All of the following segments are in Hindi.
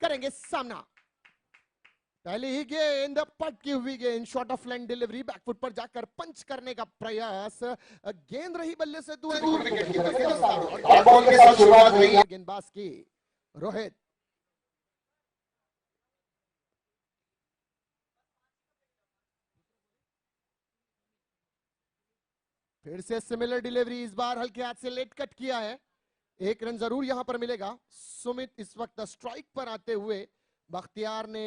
करेंगे सामना। पहले ही गेंद, पटकी हुई गेंद, short of line delivery, back foot पर जाकर पंच करने का प्रयास, गेंद रही बल्ले से दूर। गेंदबाज की रोहित, फिर से सिमिलर डिलीवरी, इस बार हल्के हाथ से लेट कट किया है। एक रन जरूर यहां पर मिलेगा। सुमित इस वक्त स्ट्राइक पर आते हुए, बख्तियार ने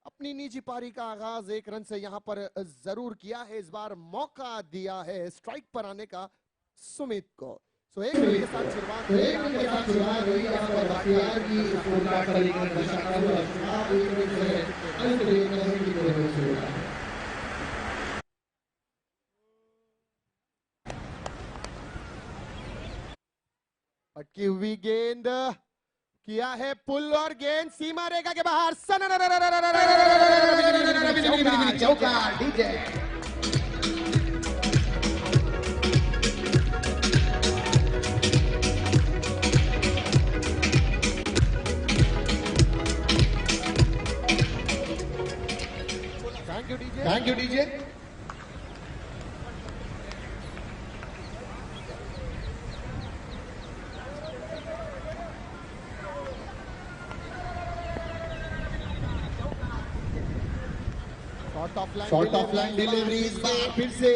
अपनी निजी पारी का आगाज एक रन से यहां पर जरूर किया है। इस बार मौका दिया है स्ट्राइक पर आने का सुमित को। सो एक रन के साथ शुरुआत हुई यहां पर बख्तियार की। पटकी हुई गेंद, किया है पुल और गेंद सीमा रेखा के बाहर। चौका DJ. Thank you DJ. Short of line delivery, इस बार फिर से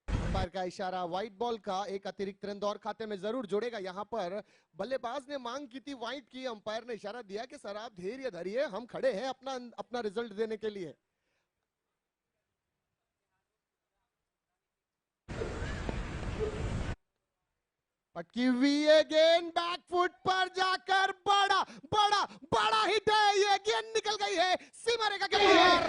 अंपायर का इशारा, व्हाइट बॉल का एक अतिरिक्त रन दौर खाते में जरूर जोड़ेगा। यहां पर बल्लेबाज ने मांग की थी व्हाइट की, अंपायर ने इशारा दिया कि सर आप धैर्य धरिए, हम खड़े हैं अपना रिजल्ट देने के लिए। पटकी हुई है गेंद, बैकफुट पर जाकर बड़ा बड़ा बड़ा हिट है। ये गेंद निकल गई है सीमा रेखा के बाहर।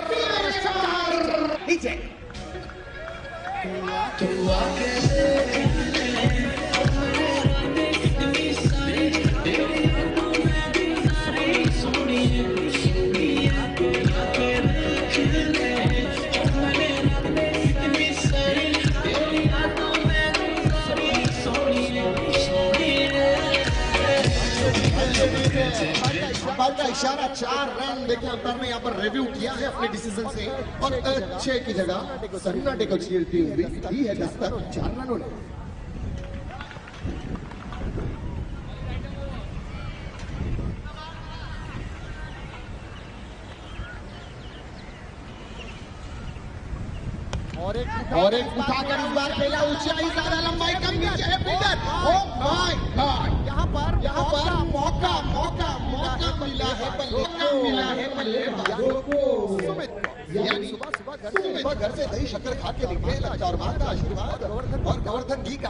अंपायर का इशारा, 4 रन। देखिए अंपायर ने यहाँ पर रिव्यू किया है अपने डिसीजन से, और 6 की जगह सन्नाटे को चीरती हुई दी है दस्तक 4 रनों ने। और एक उठाकर इस बार पहला ऊंचाई, ज्यादा लंबाई कम नीचे है फील्डर। ओह माय गॉड, यहाँ पर मौका मिला है बल्लेबाजों को। सुमित यानी सुबह घर से दही शक्कर खा के निकले, लगता और मां का आशीर्वाद और गोवर्धन जी का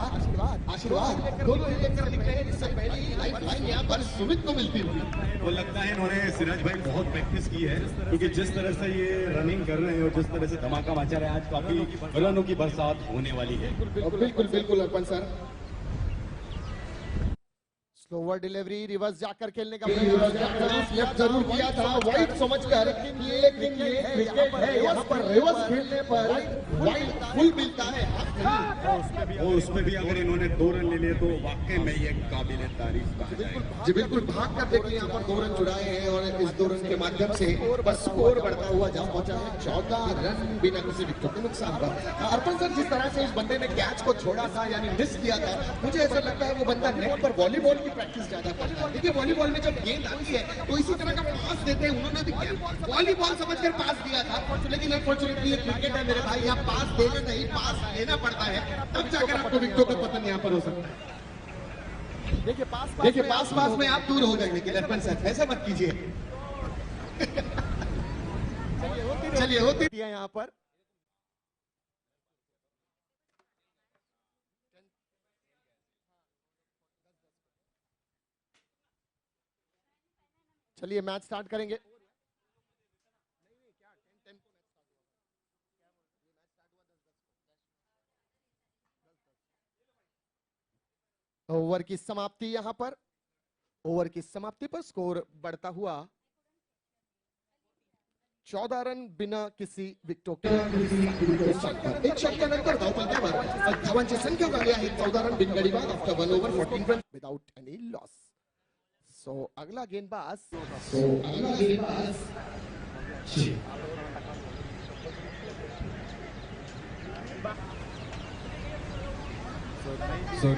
आशीर्वाद दोनों ही लेकर निकले हैं। इससे पहले लाइफ लाइन यहाँ पर सुमित को मिलती हुई। वो लगता है इन्होंने सिराज भाई बहुत प्रैक्टिस की है, क्योंकि जिस तरह से ये रनिंग कर रहे हैं और जिस तरह से धमाका मचा रहे हैं, आज काफी रनों की बरसात होने वाली है। बिल्कुल अर्पण सर। स्लोवर डिलीवरी, रिवर्स जाकर खेलने का प्रयास जरूर किया था वाइड समझकर, लेकिन ये क्रिकेट है, यहाँ पर रिवर्स खेलने पर वाइड फुल मिलता है। और उसमें भी अगर इन्होंने 2 रन ले लिए तो वाकई में ये काबिल तारीफ है। जी बिल्कुल, भाग कर देखिए यहाँ पर 2 रन जुड़ाए हैं, और इस 2 रन के माध्यम से बस स्कोर बढ़ता हुआ जा पहुंचा है 14 रन बिना किसी विकेट के नुकसान पर। अर्पण सर, जिस तरह से उस बंदे ने कैच को छोड़ा था, यानी मिस किया था, मुझे ऐसा लगता है वो बंदा नेट पर वॉलीबॉल की प्रैक्टिस ज्यादा करता है। देखिए वॉलीबॉल में जब गेंद आती है तो इसी तरह का पास देते हैं, उन्होंने भी वॉलीबॉल समझकर पास दिया था, लेकिन अनफॉर्चुनेटली ये क्रिकेट है मेरे भाई, यहाँ पास देना नहीं पास लेना पड़ता है, तब जाकर आपको विकेटों का पतन यहाँ पर हो सकता है। देखिए पास में आप दूर हो जाएंगे, लेकिन अर्पण सर ऐसा मत कीजिए। चलिए होती है यहाँ पर। चलिए मैच स्टार्ट करेंगे। ओवर की समाप्ति, यहां पर ओवर की समाप्ति पर स्कोर बढ़ता हुआ 14 रन बिना किसी विकेटों के। एक षटकानंतर धावपंथावर धावांची संख्या झाली आहे 14 रन बिनगडी बाद after 1 over 14 run without any loss. अगला गेंदबाज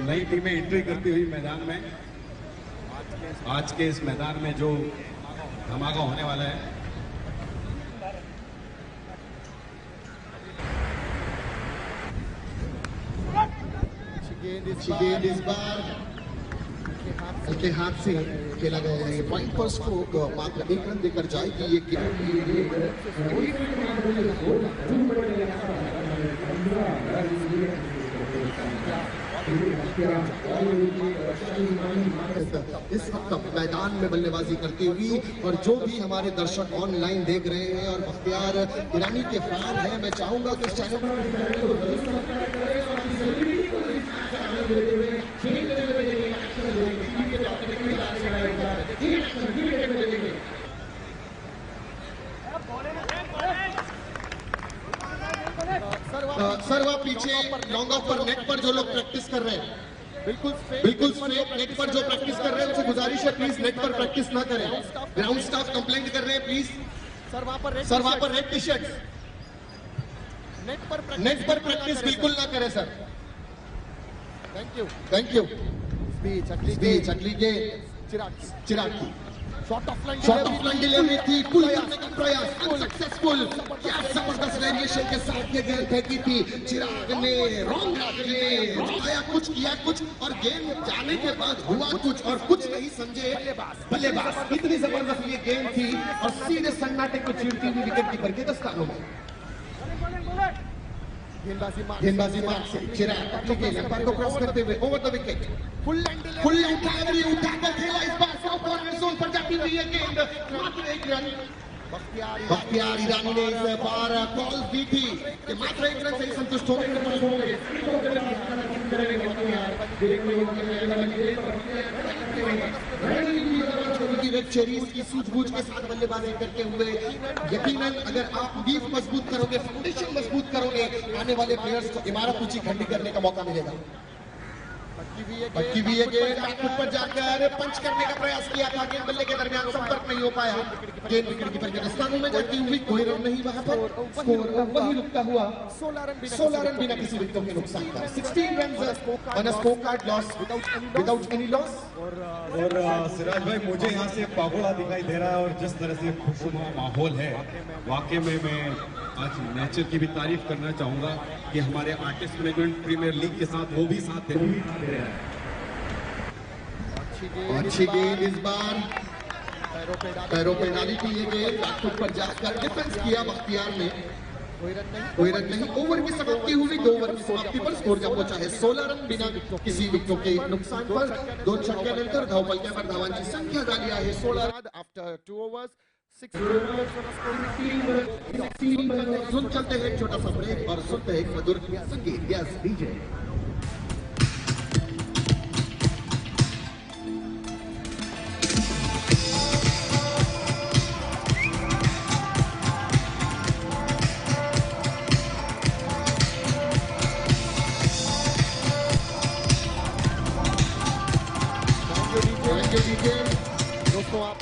नई टीमें एंट्री करती हुई मैदान में, आज के इस मैदान में जो धमाका होने वाला है। गेंद इस बार उनके हाथ से खेला गया है। पॉइंट पर स्ट्रोक मात्र 1 रन देकर जाएगी ये गेंद। इस वक्त मैदान में बल्लेबाजी करती हुई, और जो भी हमारे दर्शक ऑनलाइन देख रहे हैं और बख्तियार ईरानी के फैन हैं, मैं चाहूंगा कि इस चैनल सर वह पीछे लॉन्ग ऑफ पर नेट पर जो लोग प्रैक्टिस कर रहे हैं, बिल्कुल स्ट्रेट नेट पर जो प्रैक्टिस कर रहे हैं, उनसे गुजारिश है प्लीज नेट पर प्रैक्टिस ना करें। ग्राउंड स्टाफ कंप्लेंट कर रहे हैं प्लीज। सर वहां पर रेड टी शर्ट नेट पर प्रैक्टिस बिल्कुल ना करें सर। Thank you. स्पीच अगली गेंद चिराग की शॉर्ट ऑफ लाइन डिलीवरी थी, पुल करने का प्रयास अनसक्सेसफुल। क्या जबरदस्त वेरिएशन के साथ ये गेंद फेंकी थी चिराग ने, रॉन्ग आया कुछ किया कुछ, और गेंद जाने के बाद हुआ कुछ और कुछ नहीं समझे बल्लेबाज। इतनी जबरदस्त ये गेंद थी और सीधे सन्नाटे को चीरती हुई विकेट कीपर के दस्तानों में। गेंदबाजी मार्क से चिराग अपनी गेंद अंपायर को क्रॉस करते हुए over the wicket, full length delivery उठाकर खेला इस बार साउथ कॉर्नर जोन पर जाती हुई ये गेंद, मात्र 1 रन। बख्तियार ईरानी ने इस बार कॉल दी थी कि मात्र 1 रन से ही संतुष्ट होंगे। रेड चेरीज की सूझबूझ के साथ बल्लेबाजी करते हुए यकीनन अगर आप नींव मजबूत करोगे, फाउंडेशन मजबूत करोगे, आने वाले प्लेयर्स को इमारत ऊंची खड़ी करने का मौका मिलेगा। पक्की भी ये गेंद बैकफुट पर जाकर पंच करने का प्रयास किया था, गेंद बल्ले के दरमियान संपर्क नहीं हो पाया। गेंद विकेट कीपर के दस्तानों में जाती हुई, कोई रन नहीं वहां पर, स्कोर वही रुकता हुआ 16 रन बिना किसी विकेटों के नुकसान का। 16 runs on a score card loss without any loss. और सिराज भाई, मुझे यहाँ से पागोड़ा दिखाई दे रहा है, और जिस तरह से खुशनुमा माहौल है, वाकई में मैं आज नेचर की भी तारीफ करना चाहूंगा कि हमारे आर्टिस्ट मैनेजमेंट प्रीमियर लीग के साथ वो भी साथ दे रहे हैं। अच्छी गेंद इस बार पैरों पे डाली थी ये गेंद, बैकफुट पर जाकर डिफेंस किया बख्तियार ने, कोई रन नहीं। ओवर की समाप्ति हुई, 2 ओवर की समाप्ति पर स्कोर जब पहुंचा है 16 रन बिना किसी विकेटों के नुकसान पर। 2 छक्क्यानंतर धावपलट्यावर धावांची संख्या झाली आहे 16 रन आफ्टर 2 ओवर्स 6 सुन चलते हैं एक छोटा सा ब्रेक और सुनते हैं एक मधुर संगीत। यस डीजे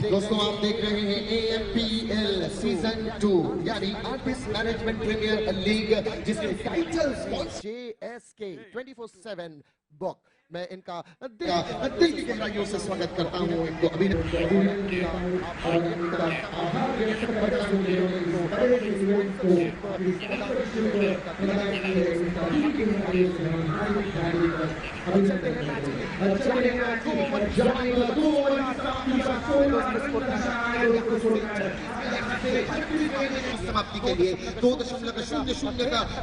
दोस्तों आप देख रहे हैं AMPL सीजन 2 यानी आर्टिस्ट मैनेजमेंट प्रीमियर लीग, जिसके टाइटल JSK 24/7 बुक। मैं इनका दिल की गहराइयों से स्वागत करता हूँ। इनको अभी समाप्ति के लिए 2.00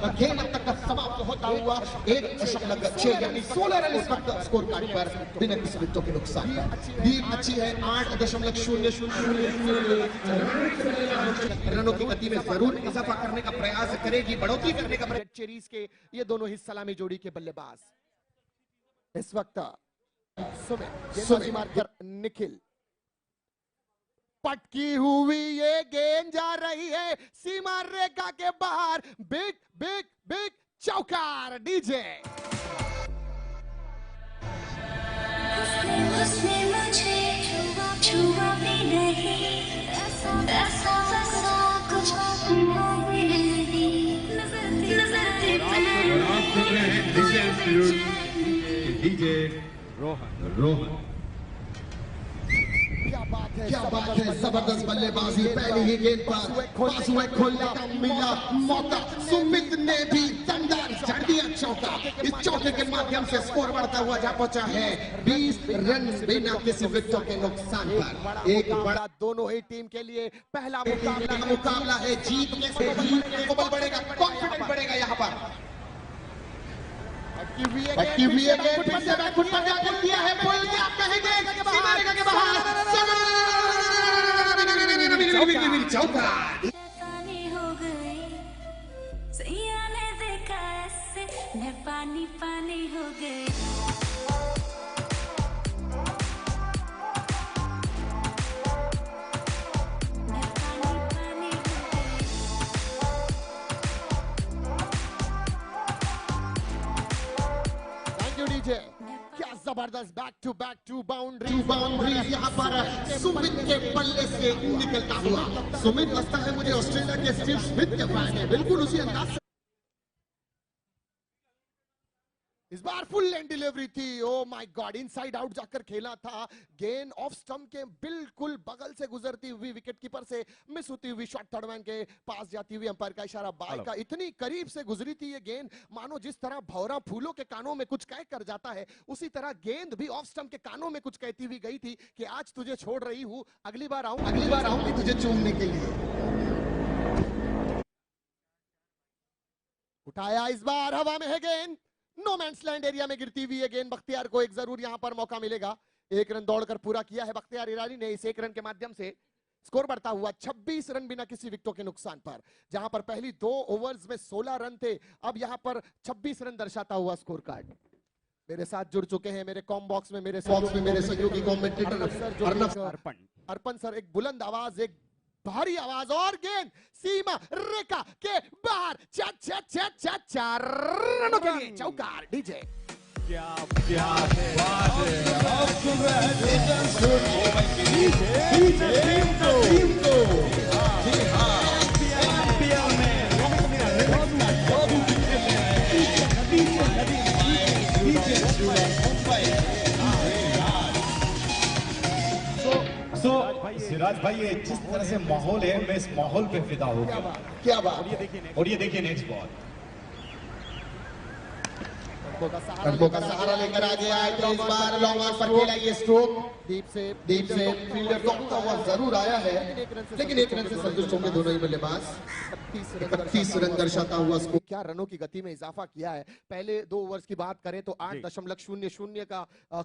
का खेल अब तक का समाप्त होता हुआ 1.6 यानी 16 रन इस वक्त स्कोर कार्ड पर बिना किसी विकेटों के नुकसान का। टीम अच्छी है, 8.00 रनों की गति में जरूर इजाफा करने का प्रयास करेगी, बढ़ोतरी करने का प्रयास। चेरीज के ये दोनों ही सलामी जोड़ी के बल्लेबाज इस वक्त सुमित मारकर निखिल, पटकी हुई ये गेंद जा रही है सीमा रेखा के बाहर, बिग बिग बिग चौकार। डीजे उसने मुझे छुआ छुआ भी नहीं, ऐसा ऐसा वैसा कुछ हुआ भी नहीं, नजर और आप सुन रहे हैं डीजे रोहन। क्या बात है, जबरदस्त बल्लेबाजी। पहली ही गेंद पर बाजुए खोलने का मिला मौका, सुमित ने भी दमदार जड़ दिया चौका। इस चौके के माध्यम से स्कोर बढ़ता हुआ जा पहुंचा है 20 रन बिना किसी विकेट के नुकसान पर। एक बड़ा दोनों ही टीम के लिए पहला मुकाबला है, जीत के मनोबल बढ़ेगा, कॉन्फिडेंस बढ़ेगा यहाँ पर। पटकी हुई है गेंद, फिर से बैकफुट पर जाकर दिया है, बोल दिया आप कहेंगे सीमा रेखा के बाहर, चौका। शैतानी हो गई, सैया ने देखा ऐसे, मैं पानी पानी हो गई। मैं पानी पानी हो गई। Thank you DJ. क्या जबरदस्त बैक टू बाउंड्री यहाँ पर सुमित के बल्ले से निकलता हुआ। सुमित लगता है मुझे ऑस्ट्रेलिया के स्टीव स्मिथ के फैन है, बिल्कुल उसी अंदाज से। इस बार फुल लेंथ डिलीवरी थी। Oh my God, inside out जाकर खेला था। गेंद ऑफ स्टंप के बिल्कुल बगल से गुजरती हुई विकेट कीपर से मिस होती हुई शॉट थर्ड मैन के पास जाती हुई अंपायर का इशारा बाय का। इतनी करीब से गुजरी थी ये गेंद, मानो जिस तरह भौरा फूलों के कानों में कुछ कह कर जाता है, उसी तरह गेंद भी ऑफ स्टंप के कानों में कुछ कहती हुई गई थी कि आज तुझे छोड़ रही हूं, अगली बार आऊंगी तुझे चूमने के लिए। उठाया, इस बार हवा में है गेंद, नो मैंस लैंड एरिया में गिरती हुई है गेंद। बख्तियार को एक जरूर यहां पर मौका मिलेगा। एक रन दौड़कर पूरा किया है बख्तियार ईरानी ने। इस एक रन के माध्यम से स्कोर बढ़ता हुआ 26 रन बिना किसी विकेटों के नुकसान पर। जहां पर पहली 2 ओवर्स में 16 रन थे, अब यहां पर 26 रन दर्शाता हुआ स्कोर कार्ड। मेरे साथ जुड़ चुके हैं मेरे कॉम बॉक्स में मेरे सहयोगी कमेंटेटर अर्पण सर। एक बुलंद आवाज, एक भारी आवाज और गेंद सीमा रेखा के बाहर। 4 रनों के लिए चौका। डीजे क्या बात है। आप सुन रहे हैं सिराज भाई, ये जिस तरह से माहौल है, मैं इस माहौल पे फिदा हो गया। क्या बात। और ये देखिए नेक्स्ट बॉल, कड़कों का सहारा लेकर आगे आए थे। इस बार लॉन्ग ऑन पर खेला ये स्ट्रोक। दीप से फील्डर दौड़ता हुआ जरूर आया है, लेकिन एक रन से संतुष्ट होंगे दोनों ही बल्लेबाज। 31 रन दर्शाता हुआ स्कोर। क्या रनों की गति में इजाफा किया है। पहले 2 ओवर्स की बात करें तो 8.00 का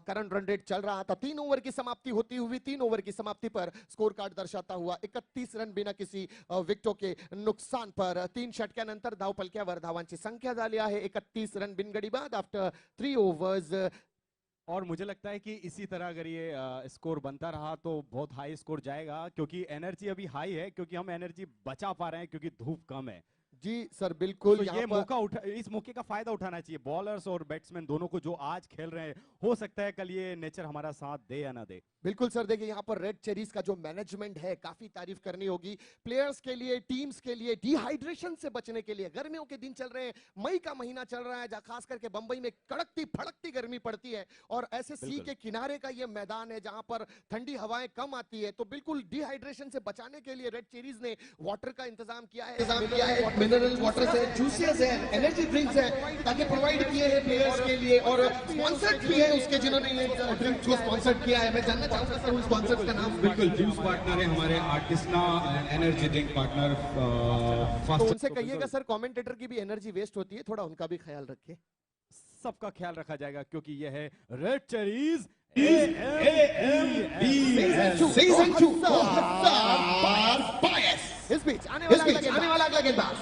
करंट रन रेट चल रहा था। 3 ओवर की समाप्ति होती हुई 3 ओवर की समाप्ति पर स्कोर कार्ड दर्शाता हुआ 31 रन बिना किसी विकेटों के नुकसान पर। 3 षटक्यानंतर धावपलक्यावर धावांची संख्या झाली आहे 31 रन बिनगडी बाद आफ्टर 3 ओवर्स। और मुझे लगता है कि इसी तरह अगर ये स्कोर बनता रहा तो बहुत हाई स्कोर जाएगा, क्योंकि एनर्जी अभी हाई है, क्योंकि हम एनर्जी बचा पा रहे हैं क्योंकि धूप कम है। जी सर बिल्कुल। तो ये मौका इस मौके का फायदा उठाना चाहिए बॉलर्स और बैट्समैन दोनों को, जो आज खेल रहे हैं। हो सकता है कल ये नेचर हमारा साथ दे या ना दे। बिल्कुल सर, देखिए यहाँ पर रेड चेरीज का जो मैनेजमेंट है काफी तारीफ करनी होगी। प्लेयर्स के लिए, टीम्स के लिए, डिहाइड्रेशन से बचने के लिए। गर्मियों के दिन चल रहे हैं, मई का महीना चल रहा है, जहाँ खास करके बंबई में कड़कती फड़कती गर्मी पड़ती है, और ऐसे सी के किनारे का ये मैदान है जहां पर ठंडी हवाएं कम आती है। तो बिल्कुल डिहाइड्रेशन से बचाने के लिए रेड चेरीज ने वाटर का इंतजाम किया है। मिनरल वाटर से, जूसेस है, एनर्जी ड्रिंक्स है, ताकि प्रोवाइड किए हैं प्लेयर्स के लिए, और स्पॉन्सर्ड भी है उसके जिन्होंने ये ड्रिंक को स्पॉन्सर्ड किया है। मैं जानना चाहूंगा सर उन स्पॉन्सर्स का नाम। बिल्कुल, जूस पार्टनर है हमारे आर्टिस्ना, एनर्जी ड्रिंक पार्टनर तो उनसे कहिएगा सर, कमेंटेटर की भी एनर्जी वेस्ट होती है, थोड़ा उनका भी ख्याल रखें। सबका ख्याल रखा जाएगा, क्योंकि यह है रेड चेरीज सीजन 2 इस बीच आने वाला अगला गेंदबाज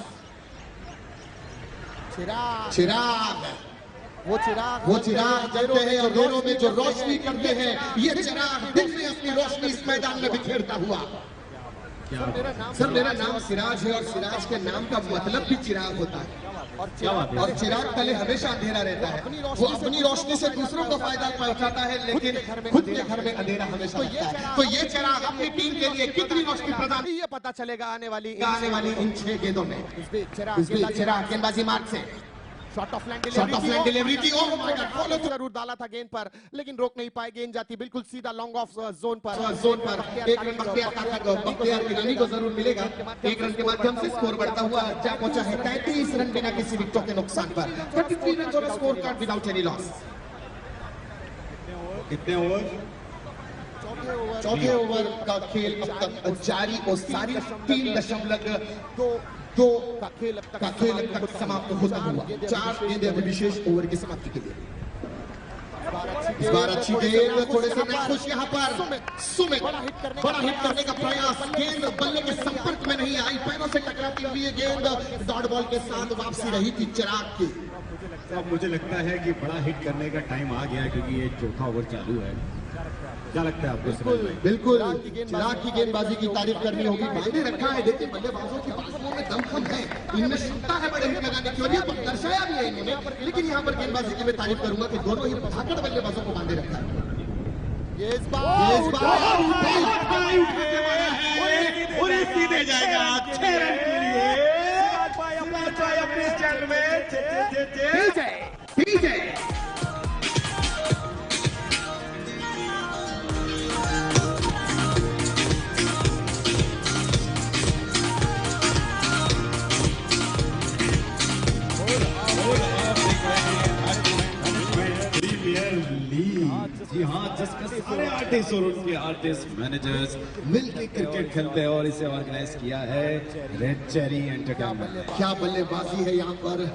चिराग। वो चिराग जलते हैं और अंधेरों में जो रोशनी करते हैं, ये चिराग दिन में अपनी रोशनी इस मैदान में बिखेरता हुआ। सर मेरा नाम सिराज है, और सिराज के नाम का मतलब भी चिराग होता है। और चिराग पहले हमेशा अंधेरा रहता है, वो अपनी रोशनी से दूसरों को फायदा पहुंचाता है, लेकिन खुद के घर में अंधेरा हमेशा रहता है। तो ये चिराग अपनी टीम के लिए कितनी रोशनी प्रदान ये पता चलेगा आने वाली इन 6 गेंदों में। इस बीच चिराग गेंदबाजी मार्ग से शॉट ऑफ लैंड डिलीवरी थी, ओह माय गॉड, फॉलो जरूर डाला था गेंद पर, लेकिन रोक नहीं पाए। गेंद जाती बिल्कुल सीधा लॉन्ग ऑफ जोन पर। एक रन बख्तियार गिलानी को जरूर मिलेगा। 1 रन के माध्यम से स्कोर बढ़ता हुआ जा पहुंचा है 33 रन बिना किसी विकेटों के नुकसान पर। 33 run on score card without any loss. कितने ओवर? चौथे ओवर का खेल अब तक जारी और सारी 3.2 का खेल अब तक समाप्त होता हुआ। 4 गेंदें विशेष ओवर की समाप्ति के लिए। इस बार अच्छी गेंद, थोड़े से नाखुश यहाँ पर सुमित, बड़ा हिट करने का प्रयास, गेंद बल्ले के संपर्क में नहीं आई, पैरों से टकराती हुई ये गेंद डॉट बॉल के साथ वापसी रही थी चिराग की। अब मुझे लगता है कि बड़ा हिट करने का टाइम आ गया है, क्योंकि ये चौथा ओवर चालू है। क्या लगता है आपको? बिल्कुल चिराग की गेंदबाजी की तारीफ करनी होगी। मायने रखा है, देखिए बल्लेबाजों की बाजुओं में दमखम है, इनमें क्षमता है बड़े हिट लगाने की, और ये दर्शाया भी है इन्होंने। लेकिन यहाँ पर गेंदबाजी की मैं तारीफ करूंगा कि दोनों ही धाकड़ बल्लेबाजों को बांधे रखा है। इस बार सीधे जाएगा 6 रन के लिए। अपने स्टैंड में जी हाँ, जिसमें सारे आर्टिस्ट और उनके आर्टिस्ट मैनेजर्स मिलकर क्रिकेट खेलते हैं, और इसे ऑर्गेनाइज किया है रेड चेरी एंटरटेनमेंट। क्या बल्लेबाजी है यहाँ पर,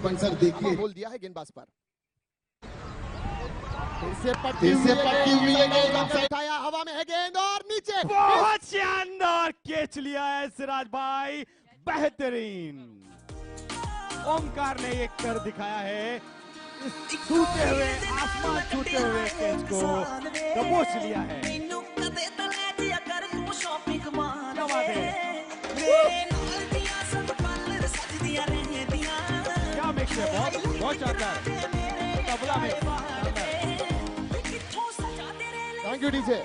पंसर देखिए, बोल दिया है गेंदबाज पर। फिर से पट्टी हुई है गेंद, उठाया, हवा में है गेंद और नीचे। बहुत शानदार कैच लिया है सिराज भाई, बेहतरीन। ओमकार ने एक कर दिखाया है, छूते हुए आसमान छूते हुए कैच को दबोच लिया है। क्या बात है, क्या मिक्स है, बहुत शानदार तबला में। Thank you DJ.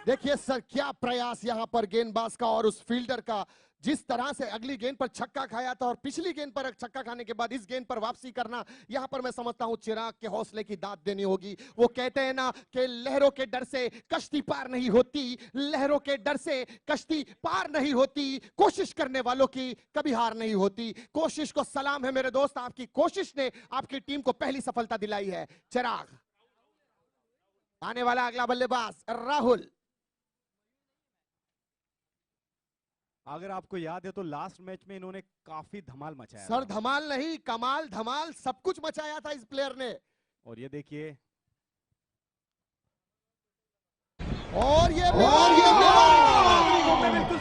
देखिए सर, क्या प्रयास यहाँ पर गेंदबाज का और उस फील्डर का, जिस तरह से अगली गेंद पर छक्का खाया था और पिछली गेंद पर छक्का खाने के बाद इस गेंद पर वापसी करना, यहां पर मैं समझता हूं चिराग के हौसले की दाद देनी होगी। वो कहते हैं ना कि लहरों के डर से कश्ती पार नहीं होती, लहरों के डर से कश्ती पार नहीं होती, कोशिश करने वालों की कभी हार नहीं होती। कोशिश को सलाम है मेरे दोस्त, आपकी कोशिश ने आपकी टीम को पहली सफलता दिलाई है। चिराग, आने वाला अगला बल्लेबाज राहुल। अगर आपको याद है तो लास्ट मैच में इन्होंने काफी धमाल मचाया सर, था। धमाल नहीं, कमाल धमाल सब कुछ मचाया था इस प्लेयर ने। और ये देखिए, और ये बिल्कुल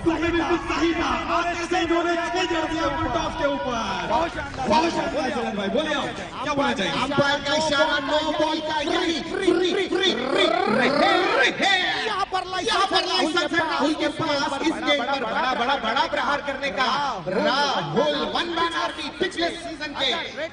सही था, आते से इन्होंने 6 जड़ दिया टॉस के ऊपर। बहुत शानदार भाई, बोलिए आप क्या बोलना चाहिए? अंपायर का इशारा, नो बॉल का यही यहाँ पर लाइसेंस है राहुल के पास इस गेम पर बड़ा प्रहार करने का। राहुल वन मैन आर्मी पिछले सीजन के,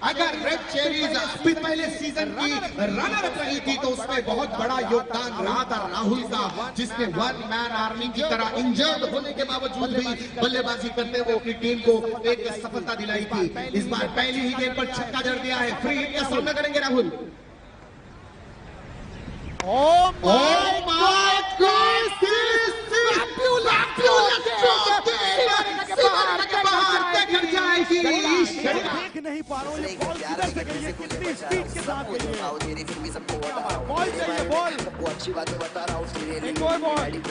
अगर रेड चेरीज पहले सीजन की रनर अप रही थी तो उसमें बहुत बड़ा योगदान रहा था राहुल का, जिसने वन मैन आर्मी की तरह इंजर्ड होने के बावजूद भी बल्लेबाजी करते हुए अपनी टीम को एक सफलता दिलाई थी। इस बार पहली ही गेंद पर छक्का जड़ दिया है। फ्री हिट का सामना करेंगे राहुल। Oh my God! देख नहीं पा रहा हूँ ये बॉल किधर से गई है, कितनी स्पीड के साथ गई है। बॉल चाहिए, बॉल, एक और ball.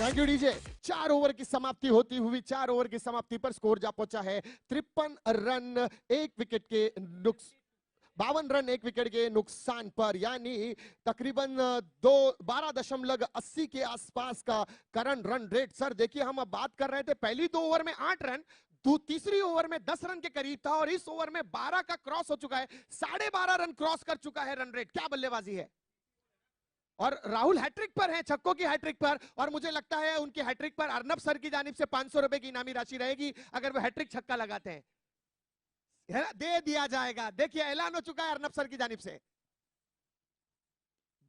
Thank you DJ. 4 over की समाप्ति होती हुई 4 ओवर की समाप्ति पर स्कोर जा पहुंचा है 53 रन, 1 विकेट के नुक्स 52 रन 1 विकेट के नुकसान पर, यानी तकरीबन 12.80 के आसपास का करंट रन रेट। सर देखिए, हम अब बात कर रहे थे पहली 2 ओवर में 8 रन, तीसरी ओवर में 10 रन के करीब था और इस ओवर में 12 का क्रॉस हो चुका है, 12.5 रन क्रॉस कर चुका है रन रेट। क्या बल्लेबाजी है। और राहुल हैट्रिक पर हैं, छक्कों की हैट्रिक पर, और मुझे लगता है उनकी हैट्रिक पर अर्नब सर की जानिब से 500 रुपए की इनामी राशि रहेगी अगर वो हैट्रिक छक्का लगाते हैं। दे दिया जाएगा। देखिए ऐलान हो चुका है अर्नब सर की जानिब से।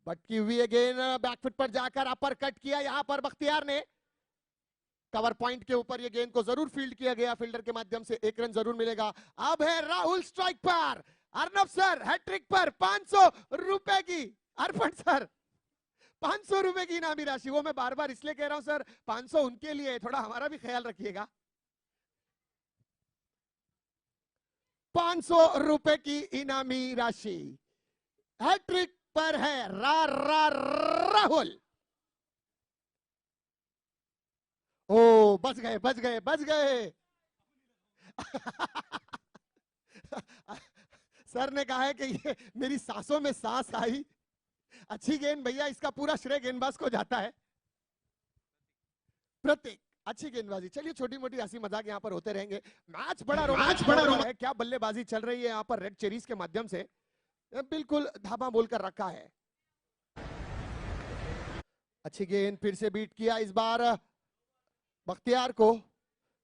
भटकी हुई अगेन बैकफुट पर जाकर अपर कट किया यहां पर बख्तियार ने। कवर पॉइंट के ऊपर ये गेंद को जरूर फील्ड किया गया, फील्डर के माध्यम से 1 रन जरूर मिलेगा। अब है राहुल स्ट्राइक पर, अर्नब सर हैट्रिक पर 500 रुपए की। अर्पण सर 500 रुपए की इनामी राशि। वो मैं बार बार इसलिए कह रहा हूं सर, 500 उनके लिए, थोड़ा हमारा भी ख्याल रखिएगा। 500 रुपए की इनामी राशि। हैट्रिक पर है राहुल। ओ बच गए बच गए बच गए। सर ने कहा है कि ये मेरी सांसों में सांस आई। अच्छी गेंद भैया, इसका पूरा श्रेय गेंदबाज को जाता है। प्रतीक अच्छी गेंदबाजी। चलिए छोटी मोटी हंसी मजाक यहाँ पर होते रहेंगे। मैच बड़ा रोमांचक है। क्या बल्लेबाजी चल रही है यहाँ पर रेड चेरीज के माध्यम से, बिल्कुल धाबा बोलकर रखा है। अच्छी गेंद फिर से बीट किया इस बार बख्तियार को।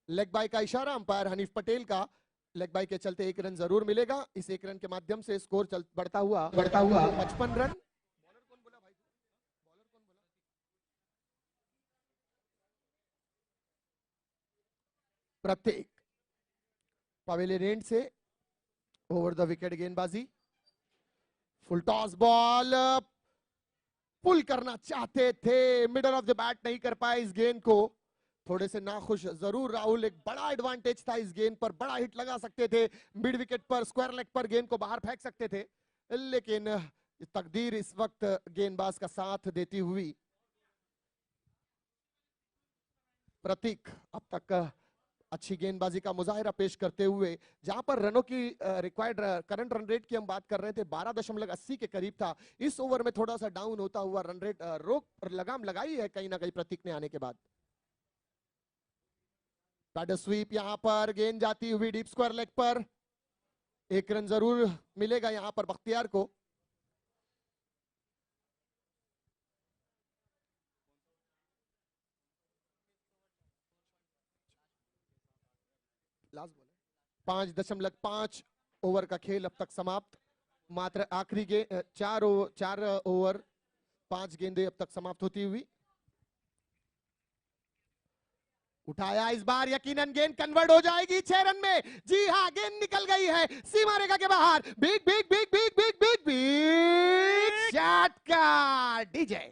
लेग बाय का इशारा अंपायर हनीफ पटेल का। लेग बाय के चलते 1 रन जरूर मिलेगा। इस 1 रन के माध्यम से स्कोर बढ़ता हुआ 55 रन। प्रत्येक पवेलियन एंड से ओवर द विकेट गेंदबाजी। फुल टॉस बॉल पुल करना चाहते थे, मिडल ऑफ द बैट नहीं कर पाए इस गेंद को। थोड़े से नाखुश जरूर राहुल। एक बड़ा एडवांटेज था इस गेंद पर, बड़ा हिट लगा सकते थे मिड विकेट पर, स्क्वायर लेग पर गेंद को बाहर फेंक सकते थे, लेकिन तकदीर इस वक्त गेंदबाज का साथ देती हुई। प्रतीक अब तक अच्छी गेंदबाजी का मुजाहिरा पेश करते हुए, जहां पर रनों की रिक्वायर्ड करंट रन रेट की हम बात कर रहे थे 12.80 के करीब था, इस ओवर में थोड़ा सा डाउन होता हुआ रन रेट रोक और लगाम लगाई है कहीं ना कहीं प्रतीक ने आने के बाद। पैडल स्वीप यहां पर गेंद जाती हुई डीप स्क्वायर लेग पर, 1 रन जरूर मिलेगा यहां पर बख्तियार को। लास्ट बॉल 5.5 ओवर का खेल अब तक समाप्त। मात्र आखिरी गेंद 4 ओवर 5 गेंदें अब तक समाप्त होती हुई। उठाया इस बार, यकीनन गेंद कन्वर्ट हो जाएगी 6 रन में। जी हां, गेंद निकल गई है सीमा रेखा के बाहर। Big big big big big big big shot का डीजे।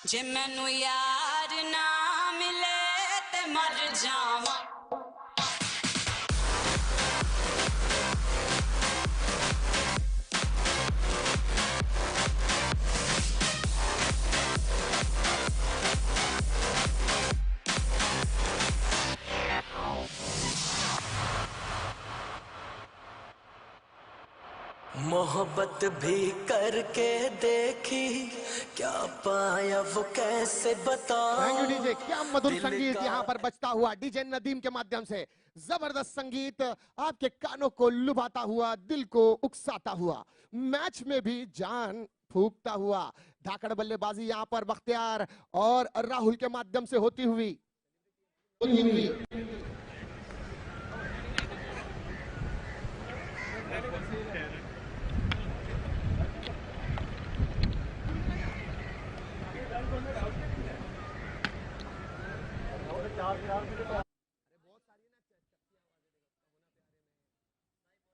जे मैनू यार ना मिले ते मर जावा। मोहब्बत भी करके देखी, क्या पाया वो कैसे बता। Thank you DJ. क्या मधुर संगीत यहाँ पर बजता हुआ डीजे नदीम के माध्यम से। जबरदस्त संगीत आपके कानों को लुभाता हुआ, दिल को उकसाता हुआ, मैच में भी जान फूंकता हुआ। धाकड़ बल्लेबाजी यहाँ पर बख्तियार और राहुल के माध्यम से होती हुई।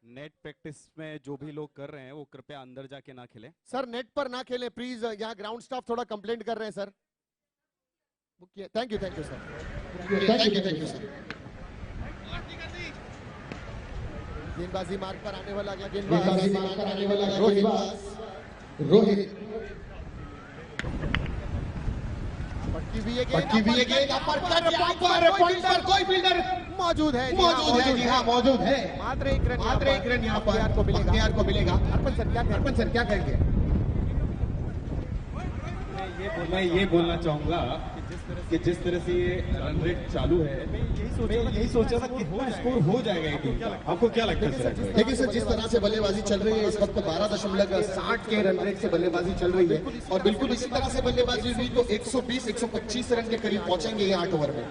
नेट प्रैक्टिस में जो भी लोग कर रहे हैं वो कृपया अंदर जाके ना खेलें। सर नेट पर ना खेलें प्लीज, यहाँ ग्राउंड स्टाफ थोड़ा कंप्लेंट कर रहे हैं sir. Thank you sir. Thank you sir. गेंदबाजी मार्ग पर आने वाला अगला गेंदबाज रोहित। भटकी हुई है भटकी हुई है गेंद, अपरकट, यहाँ पर पॉइंट पर कोई फील्डर मौजूद है, मौजूद है, जी हाँ मौजूद है। मात्र एक रन यहाँ पर बख्तियार को मिलेगा। अर्पण सर क्या कहेंगे? मैं ये बोलना चाहूंगा कि जिस तरह से ये रन रेट चालू है, मैं यही सोचा था कि स्कोर हो जाएगा ये टीम का। आपको क्या लगता है सर? देखिए सर, जिस तरह से बल्लेबाजी चल रही है इस वक्त 12.60 के रन रेट से बल्लेबाजी चल रही है और बिल्कुल इसी तरह से बल्लेबाजी हुई तो 120-125 रन के करीब पहुंचेंगे ये 8 ओवर में।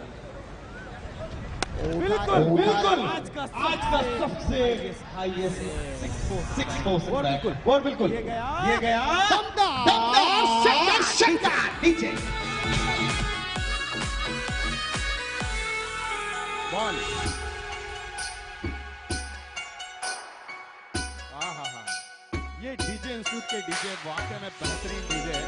बिल्कुल आज का सबसे हाईएस्ट 6 और बिल्कुल ये गया नीचे बॉल। ये डीजे इंस्टीट्यूट के डीजे वाकई में बेहतरीन डीजे है।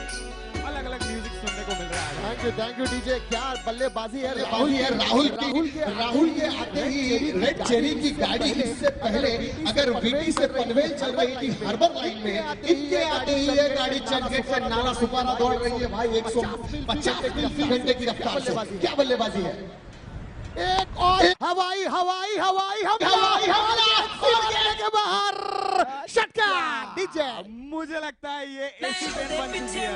अलग अलग म्यूजिक सुनने को मिल रहा है। Thank you DJ. क्या बल्लेबाजी है राहुल के आते ही रेड चेरी की गाड़ी इससे पहले अगर वीटी से पनवेल चल रही थी हार्बर लाइन में, इनके आते ही ये गाड़ी चर्चगेट से नाला सुपारा दौड़ रही है भाई 150 फी घंटे की रफ्तार से। क्या बल्लेबाजी है! एक और हवाई के बाहर षटकार डीजे। मुझे लगता है ये एसी पेन बन चुकी है।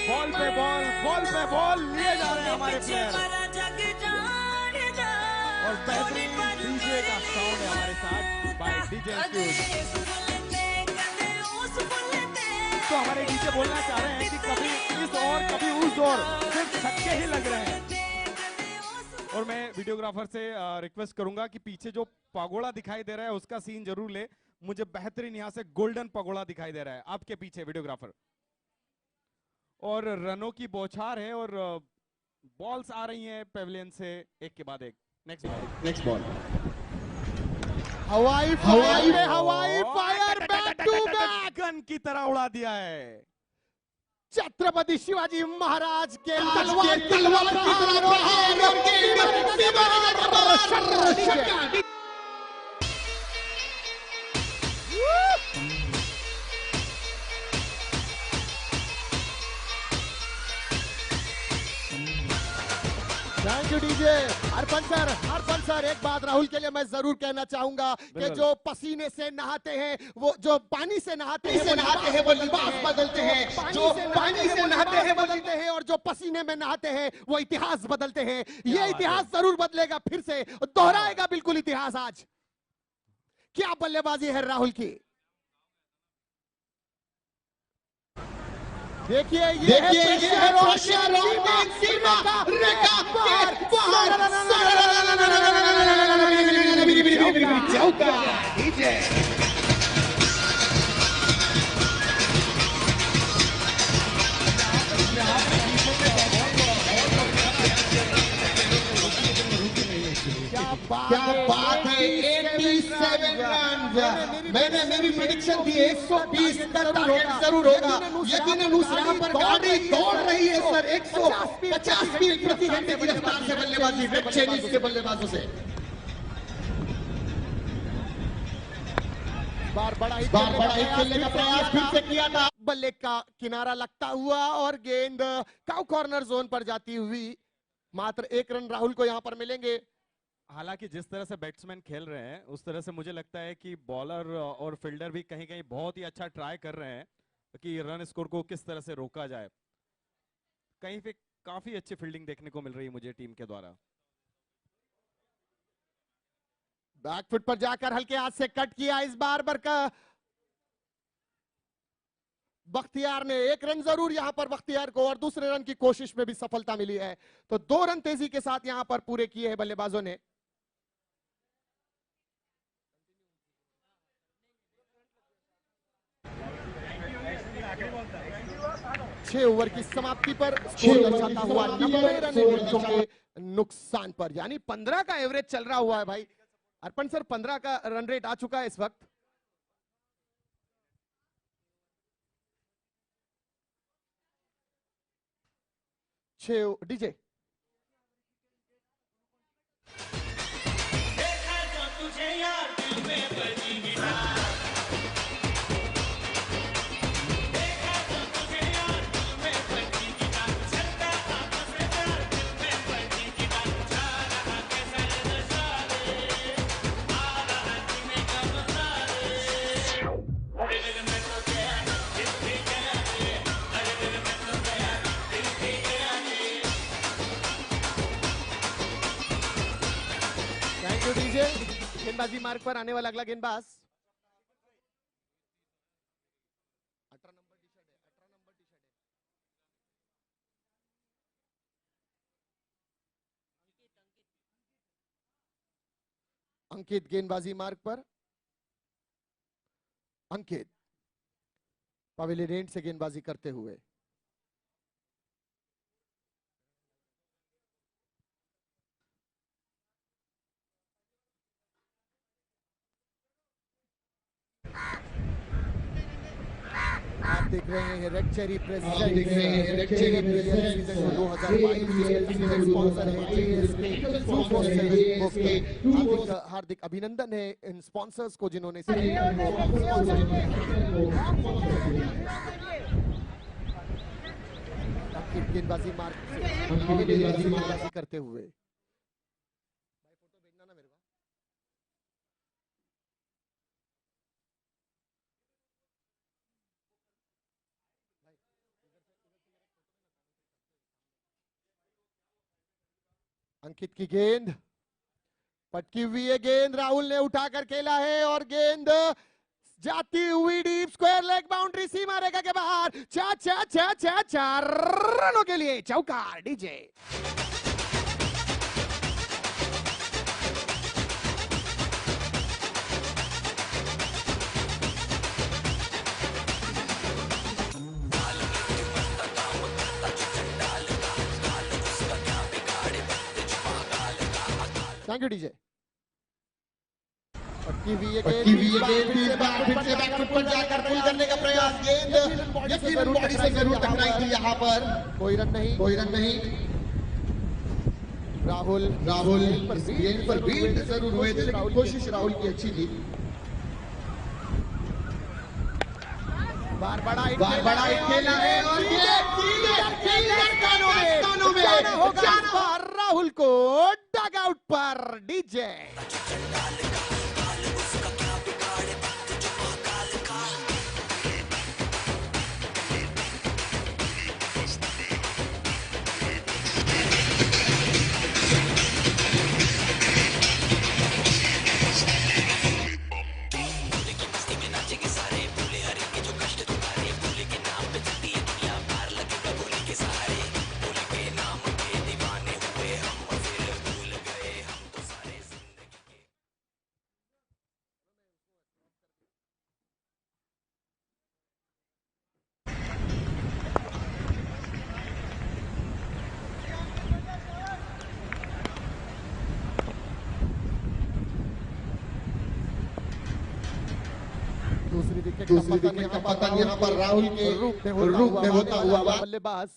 बॉल पे बॉल लिए जा रहे हैं हमारे प्लेयर और बेहतरीन डीजे का साउंड है हमारे साथ बाय डीजे इंस्टीट्यूट। तो हमारे डीजे बोलना चाह रहे हैं कि कभी इस और कभी उस और सिर्फ छक्के ही लग रहे हैं। और मैं वीडियोग्राफर से रिक्वेस्ट करूंगा कि पीछे जो पगोड़ा दिखाई दे रहा है उसका सीन जरूर ले। मुझे बेहतरीन यहां से गोल्डन पगोड़ा दिखाई दे रहा है आपके पीछे वीडियोग्राफर। और रनों की बौछार है और बॉल्स आ रही हैं पेविलियन से एक के बाद एक। नेक्स्ट बॉल हवाई fire back to back gun की तरह उड़ा दिया है। छत्रपति शिवाजी महाराज के तलवार की तरह thank you DJ. Arpan sir एक बात राहुल के लिए मैं जरूर कहना चाहूंगा कि जो पसीने से नहाते हैं, वो जो पानी से नहाते हैं वो लिबास बदलते हैं, जो पानी से नहाते हैं बदलते हैं और जो पसीने में नहाते हैं वो इतिहास बदलते हैं। ये इतिहास जरूर बदलेगा, फिर से दोहराएगा बिल्कुल इतिहास। आज क्या बल्लेबाजी है राहुल की! देखिए ये है रोशिया सीमा का क्या बात है! 87 रन। मैंने मेरी प्रेडिक्शन थी 120 का टारगेट जरूर होगा। यकीनन उस यहाँ पर गाड़ी दौड़ रही है सर 150 मील प्रति घंटे की रफ्तार से बल्लेबाजी रेड चेनीज के बल्लेबाजों से। बार बड़ा हिट खेलने का प्रयास फिर से किया था। बल्ले का किनारा लगता हुआ और गेंद काउ कॉर्नर जोन पर जाती हुई। मात्र 1 रन राहुल को यहाँ पर मिलेंगे। हालांकि जिस तरह से बैट्समैन खेल रहे हैं उस तरह से मुझे लगता है कि बॉलर और फील्डर भी कहीं कहीं बहुत ही अच्छा ट्राई कर रहे हैं कि रन स्कोर को किस तरह से रोका जाए। कहीं पे काफी अच्छी फील्डिंग देखने को मिल रही है मुझे टीम के द्वारा। बैकफुट पर जाकर हल्के हाथ से कट किया इस बार बख्तियार ने। 1 रन जरूर यहां पर बख्तियार को और दूसरे रन की कोशिश में भी सफलता मिली है। तो 2 रन तेजी के साथ यहां पर पूरे किए हैं बल्लेबाजों ने। 6 ओवर की समाप्ति पर स्कोर दर्शाता हुआ 90 रन विकेटों के नुकसान पर, यानी 15 का एवरेज चल रहा हुआ है भाई। अर्पण सर 15 का रन रेट आ चुका है इस वक्त। डीजे गेंदबाजी मार्ग पर आने वाला अगला गेंदबाज 18 नंबर टी शर्ट है, 18 नंबर टी शर्ट है। अंकित गेंदबाजी मार्ग पर। अंकित पवेलियन एंड से गेंदबाजी करते हुए। आप देख रहे हैं रेड चेरी प्रेजेंट, आप देख रहे हैं रेड चेरी प्रेजेंट सीजन 2022 के स्पॉन्सर है हार्दिक हार्दिक अभिनंदन है इन स्पॉन्सर्स को जिन्होंने गेंदबाजी मार्क करते हुए। फोटो भेजना ना मेरे को। अंकित की गेंद पटकी हुई है, गेंद राहुल ने उठाकर खेला है और गेंद जाती हुई डीप स्क्वायर लेग बाउंड्री सीमा रेखा के बाहर। चार रनों के लिए चौका डीजे। Thank you DJ. पटकी हुई है गेंद, इस बार फिर से बैकफुट पर जाकर पुल करने का प्रयास। गेंद यकीनन बॉडी से जरूर टकराई थी यहाँ पर। कोई रन नहीं। राहुल गेंद पर बीट जरूर हुए थे, लेकिन कोशिश राहुल की अच्छी थी। बार बड़ा खेला है और जाना होगा राहुल को डग आउट पर डीजे। दूसरी विकेट का पतन यहाँ पर राहुल के रूप में होता हुआ बल्लेबाज।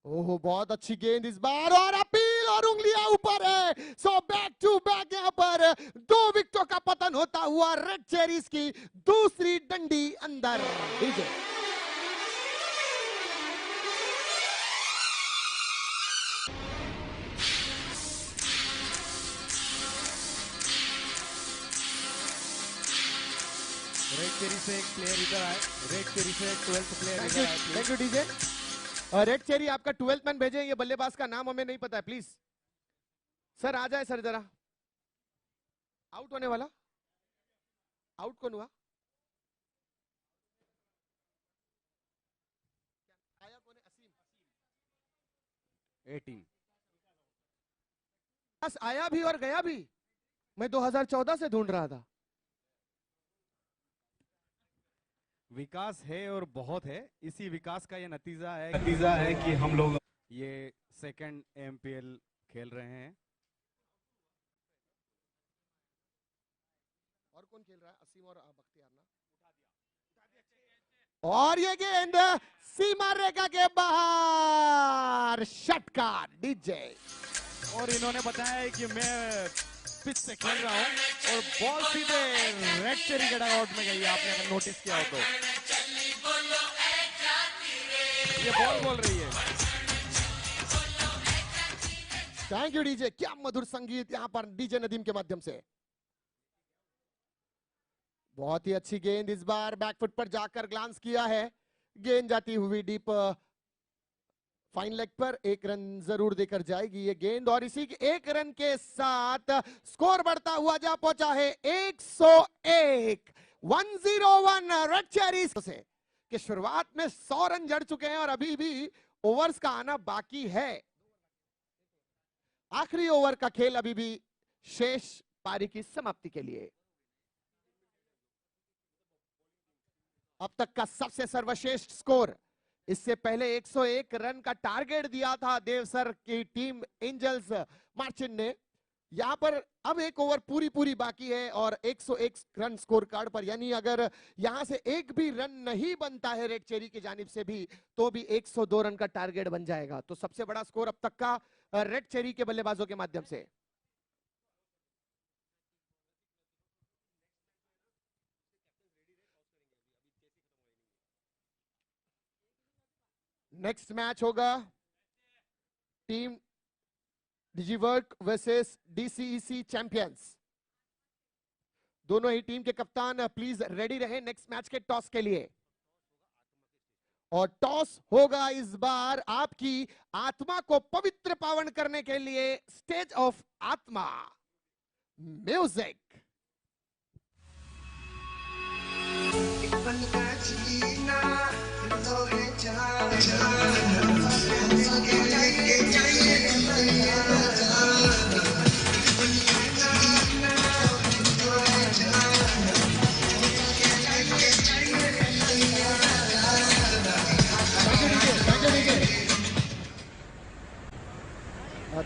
ओहो बहुत अच्छी गेंद इस बार और अपील और उंगलियां ऊपर है। सो बैक टू बैक यहाँ पर 2 विकेटों का पतन होता हुआ रेड चेरीज की दूसरी डंडी अंदर। डीजे रेड चेरी से एक प्लेयर इधर आए, रेड चेरी से 12th प्लेयर इधर आए। Thank you DJ. Red cherry आपका 12th मैन भेजे, ये बल्लेबाज का नाम हमें नहीं पता है, प्लीज सर आ जाए सर जरा। आउट होने वाला, आउट कौन हुआ? आया कौन है? असीम 18 बस आया भी और गया भी, मैं 2014 से ढूंढ रहा था। विकास है और बहुत है, इसी विकास का ये नतीजा है कि हम लोग ये सेकंड एमपीएल खेल रहे हैं। और कौन खेल रहा है? असीम और बख्तियार ना। और ये गेंद सीमा रेखा के बाहर, षटकार डीजे। और इन्होंने बताया है कि मैं पिच से खेल रहा हूं और बॉल सीधे रेड चेरी के डगआउट में गई। आपने अगर नोटिस किया हो तो ये बॉल बोल रही है। Thank you DJ. क्या मधुर संगीत यहाँ पर डीजे नदीम के माध्यम से। बहुत ही अच्छी गेंद इस बार बैकफुट पर जाकर ग्लांस किया है, गेंद जाती हुई डीप फाइन लेग पर 1 रन जरूर देकर जाएगी ये गेंद, और इसी के 1 रन के साथ स्कोर बढ़ता हुआ जा पहुंचा है 101। 101 रेड चेरीज से कि शुरुआत में 100 रन जड़ चुके हैं और अभी भी ओवर्स का आना बाकी है। आखिरी ओवर का खेल अभी भी शेष पारी की समाप्ति के लिए। अब तक का सबसे सर्वश्रेष्ठ स्कोर, इससे पहले 101 रन का टारगेट दिया था देव सर की टीम एंजल्स मार्चिन ने। यहां पर अब 1 ओवर पूरी बाकी है और 101 रन स्कोर कार्ड पर, यानी अगर यहां से एक भी रन नहीं बनता है रेड चेरी की जानिब से भी तो भी 102 रन का टारगेट बन जाएगा। तो सबसे बड़ा स्कोर अब तक का रेड चेरी के बल्लेबाजों के माध्यम से। नेक्स्ट मैच होगा टीम डिजीवर्क वर्सेस डीसीईसी चैंपियंस। दोनों ही टीम के कप्तान प्लीज रेडी रहे नेक्स्ट मैच के टॉस के लिए। और टॉस होगा इस बार आपकी आत्मा को पवित्र पावन करने के लिए। स्टेज ऑफ आत्मा म्यूजिक।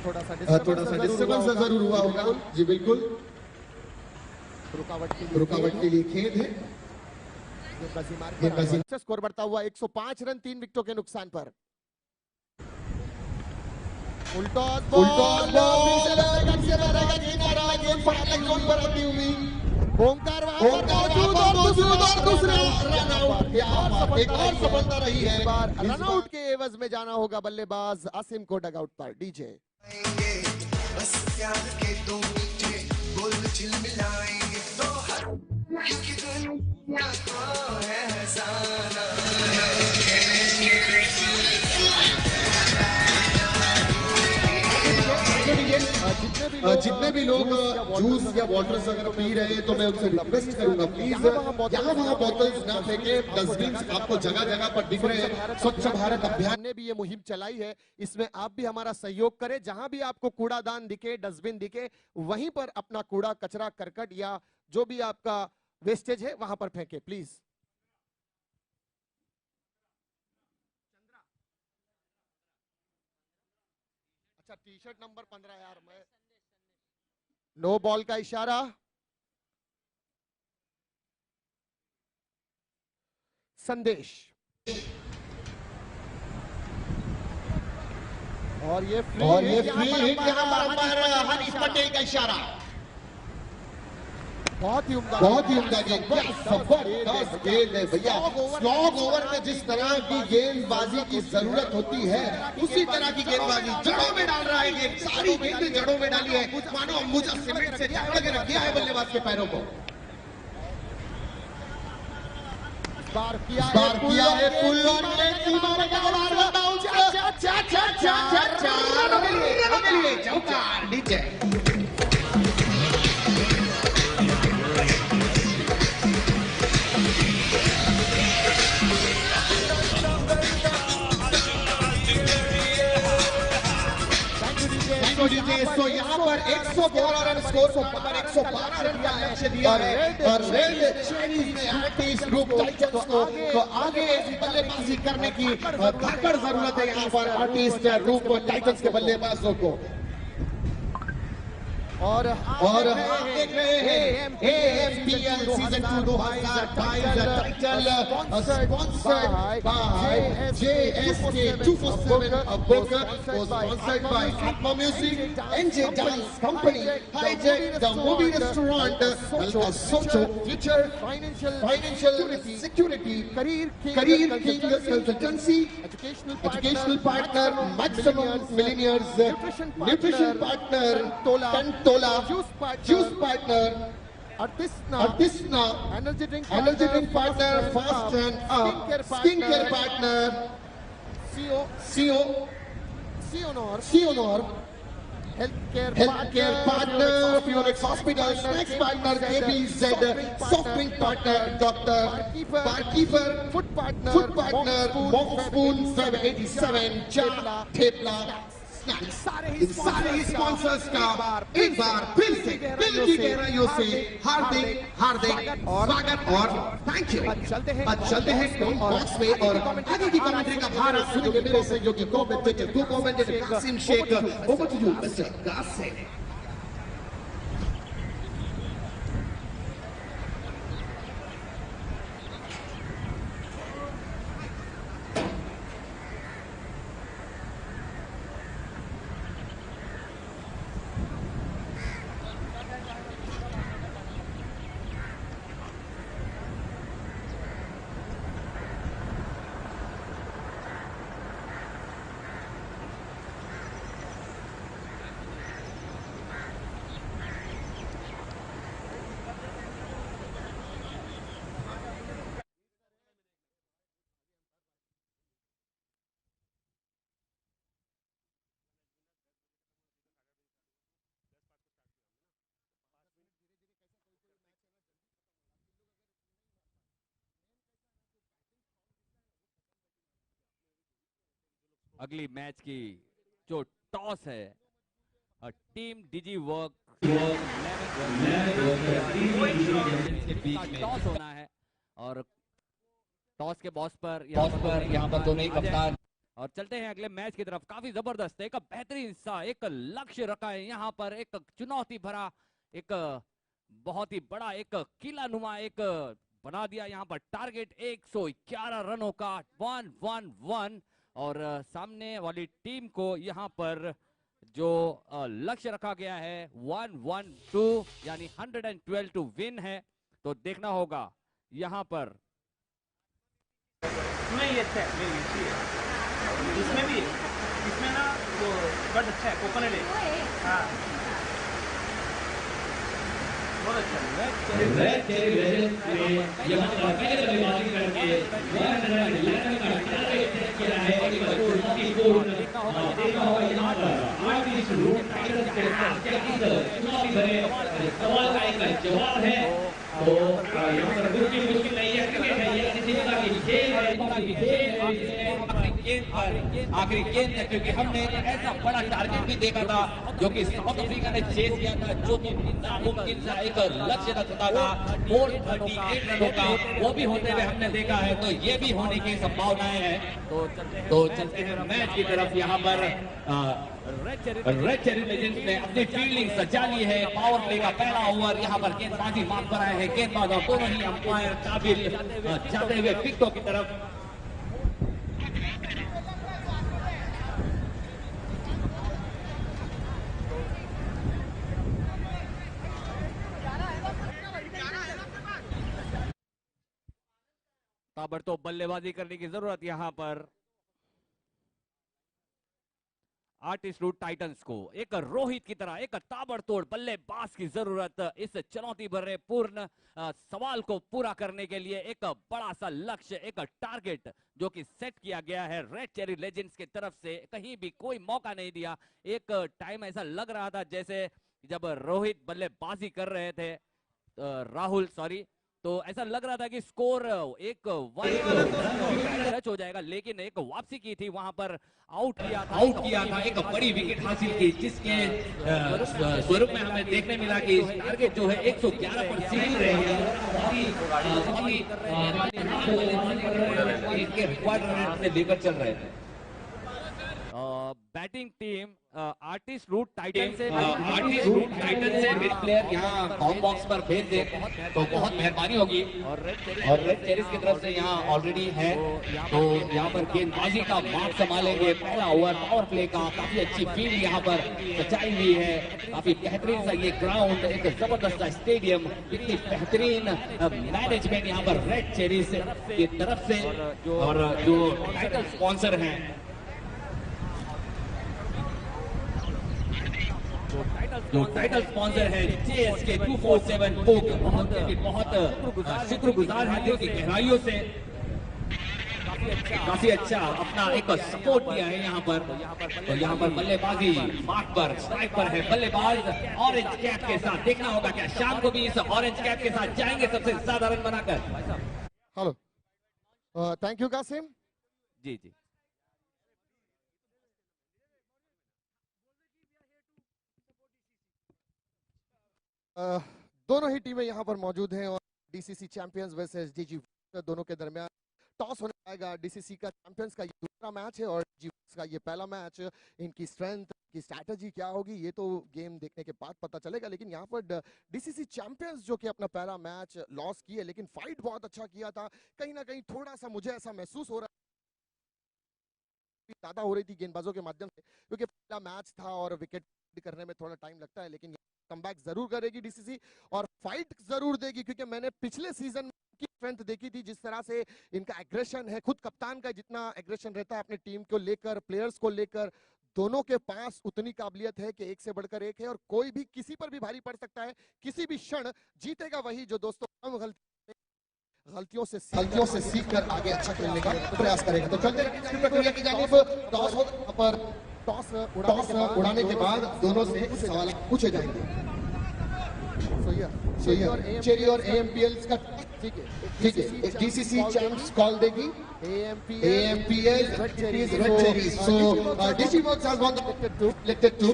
थोड़ा सा डिस्टर्बेंस जरूर हुआ होगा जी, बिल्कुल रुकावट के लिए खेद है। स्कोर बढ़ता हुआ 105 रन 3 विकेटों के नुकसान पर। ओंकार मौजूद और दूसरे एक और सफलता रही है। बार रनआउट के एवज में जाना होगा बल्लेबाज आसिम को डगआउट पर। डीजे बस प्यार के 2 मीठे बोल झिलमिलाएंगे तो हर एक दुनिया को एहसाना। जितने भी लोग जूस या वाटर्स अगर पी रहे हैं तो मैं उनसे रिक्वेस्ट करूंगा प्लीज यहाँ वहाँ बोतल्स ना फेंके। डस्टबिन आपको जगह जगह पर दिख रहे हैं। स्वच्छ भारत अभियान ने भी ये मुहिम चलाई है, इसमें आप भी हमारा सहयोग करें। जहां भी आपको कूड़ादान दिखे, डस्टबिन दिखे, वहीं पर अपना कूड़ा कचरा करकट या जो भी आपका वेस्टेज है वहां पर फेंके प्लीज। अच्छा, टी शर्ट नंबर 15 यार। मैं नो बॉल का इशारा। संदेश और ये फ्री हिट यहाँ पर हनीफ पटेल का इशारा। बहुत ही उम्दा गेंद, जबरदस्त गेंद है भैया। स्लॉग ओवर में जिस तरह की गेंदबाजी की जरूरत होती है उसी तरह की गेंदबाजी जड़ों में डाल रहा है। गेंद सारी गेंदें जड़ों में डाली है, मानो अंबुजा सीमेंट से जकड़ के रख दिया है बल्लेबाज के पैरों को। बार किया है फुल और चौकार नीचे। तो यहाँ पर 112 रन स्कोर को पार 112 रन का लक्ष्य दिया है और रेड चेरीज ने आर्टिस्ट ग्रुप टाइटंस को तो आगे बल्लेबाजी करने की ताकत जरूरत है। यहाँ पर आर्टिस्ट ग्रुप टाइटंस के बल्लेबाजों को। और आप देख रहे हैं AFPL season 2 2022 title sponsored by JSK 247 Boca, sponsored by Atma Music, NJ Dance Company, Hijack the Movie Restaurant, Socho Future Financial Security, Career King Consultancy, Educational Partner, Maximum Millionaires, Nutrition Partner, Tola, Juice Partner, Artisna, Energy Drink Partner, Fast and Skincare Partner, CO Sionor, healthcare partner, Phoenix Hospital, snacks partner, KBZ, soft drink partner, doctor, barkeeper, food partner, box spoon, 787, cha, thepla, snacks. इन सारे स्पॉन्सर्स का एक बार फिर से दिल की गहराइयों से हार्दिक स्वागत और थैंक यू। आज चलते हैं बॉक्स में और आगे की कमेंट्री का भार आप सुनेंगे मेरे सहयोगी co-commentator Qasim Sheikh. Over to you mister Qasim. अगली मैच की जो टॉस है टीम डिजी वर्क टॉस होना है और टॉस के बॉस पर यहाँ पर दोनों ही कप्तान और चलते हैं अगले मैच की तरफ। काफी जबरदस्त एक बेहतरीन सा एक लक्ष्य रखा है यहाँ पर, एक चुनौती भरा एक बहुत ही बड़ा एक किला नुमा एक बना दिया यहाँ पर टारगेट 111 रनों का 111 और सामने वाली टीम को यहाँ पर जो लक्ष्य रखा गया है 112 यानी 112 टू विन है। तो देखना होगा यहाँ पर इसमें भी इसमें ना वो बड़ा अच्छा है कोकोनट है। हाँ बहुत अच्छा रेड चेरी लेजेंड्स में यहाँ पर पहले बल्लेबाजी करके 111 का टारगेट सेट किया है। एक चुनौतीपूर्ण देखा होगा यहाँ पर आर्टिस्ट रूट टाइटल्स के साथ चुनौती भरे सवाल का एक जवाब है। तो यहाँ पर मुश्किल नहीं है, क्रिकेट है ये किसी तरह की खेल है आखिरी गेंद है क्योंकि हमने ऐसा बड़ा टारगेट भी देखा था जो कि साउथ अफ्रीका ने चेस किया था, जो कि नामुमकिन सा एक लक्ष्य रखता था 438 रनों का, वो भी होते हुए हमने देखा है। तो ये भी होने की संभावनाएं हैं। तो चलते हैं मैच की तरफ। यहाँ पर रेड चेरी लेजेंड्स ने अपनी फील्डिंग सजा ली है। पावर प्ले का पहला ओवर यहाँ पर गेंदबाजी मार्ग पर आए हैं। गेंदबाज और दोनों ही अंपायर काबिल जाते हुए विकेटों की तरफ। ताबड़तोड़ बल्लेबाजी करने की जरूरत यहाँ पर आर्टिस्ट रूट टाइटंस को। एक रोहित की तरह एक ताबड़तोड़ बल्लेबाज की जरूरत इस चुनौती भरे पूर्ण सवाल को पूरा करने के लिए। एक बड़ा सा लक्ष्य, एक टारगेट जो कि सेट किया गया है रेड चेरी लेजेंड्स की तरफ से। कहीं भी कोई मौका नहीं दिया। एक टाइम ऐसा लग रहा था जैसे जब रोहित बल्लेबाजी कर रहे थे, राहुल सॉरी, तो ऐसा लग रहा था कि स्कोर एक टच हो जाएगा, लेकिन एक वापसी की थी, वहां पर आउट किया था एक बड़ी विकेट हासिल की, जिसके स्वरूप में हमें देखने मिला कि टारगेट जो है 111 पर सीमित रहे हैं। लेकर चल रहे थे। Batting team artist Root Titan से मेरे प्लेयर यहाँ कॉम बॉक्स पर भेज दे तो बहुत मेहरबानी होगी। और रेड चेरीज की तरफ से यहाँ ऑलरेडी है, तो यहाँ पर गेंदबाजी का मार्ग संभालेंगे। पहला ओवर पावर प्ले का, काफी अच्छी फील्ड यहाँ पर सच्चाई हुई है। काफी बेहतरीन सा ये ग्राउंड, एक जबरदस्त स्टेडियम, इतनी बेहतरीन मैनेजमेंट यहाँ पर रेड चेरीज की तरफ से। और जो टाइटल स्पॉन्सर हैं जो टाइटल स्पॉन्सर है JSK 247 बुक, बहुत शुक्रगुजार हैं दिल की गहराइयों से। काफी अच्छा अपना एक सपोर्ट दिया है यहाँ पर। तो यहाँ पर बल्लेबाजी मार्क पर, स्ट्राइक पर है बल्लेबाज ऑरेंज कैप के साथ। देखना होगा क्या शाम को भी इस ऑरेंज कैप के साथ जाएंगे सबसे ज्यादा रन बनाकर। हेलो, थैंक यू कासिम जी जी। दोनों ही टीमें यहाँ पर मौजूद हैं और डीसीसी चैंपियंस वर्सेस डीजी दोनों के दरमियान टॉस होने आएगा। डीसीसी का चैंपियंस का ये दूसरा मैच है और डीजी का ये पहला मैच। इनकी स्ट्रेंथ की स्ट्रैटेजी क्या होगी ये तो गेम देखने के बाद पता चलेगा, लेकिन यहाँ पर डीसीसी चैंपियंस जो कि अपना पहला मैच लॉस किए लेकिन फाइट बहुत अच्छा किया था। कहीं ना कहीं थोड़ा सा मुझे ऐसा महसूस हो रहा ज्यादा हो रही थी गेंदबाजों के माध्यम से, क्योंकि पहला मैच था और विकेट करने में थोड़ा टाइम लगता है, लेकिन कमबैक जरूर करेगी डीसीसी और फाइट जरूर देगी, क्योंकि मैंने पिछले सीजन की स्ट्रेंथ देखी थी जिस तरह से इनका एग्रेशन है। खुद कप्तान का जितना एग्रेशन रहता है अपनी टीम को लेकर, प्लेयर्स को लेकर, दोनों के पास उतनी काबिलियत है कि एक से बढ़कर एक है और कोई भी किसी पर भी भारी पड़ सकता है। किसी भी क्षण जीतेगा वही जो दोस्तों कम गलतियों से सीखकर आगे अच्छा खेलने का प्रयास करेगा। तो चलते हैं प्रक्रिया की जानिब। टॉस पर टॉस उड़ाने के बाद दोनों से सवाल पूछे जाएंगे। चेरी और एएमपीएल का ठीक है। डीसीसी चैंप्स कॉल देगी AMPL red cherries. So DC works has won the elected two.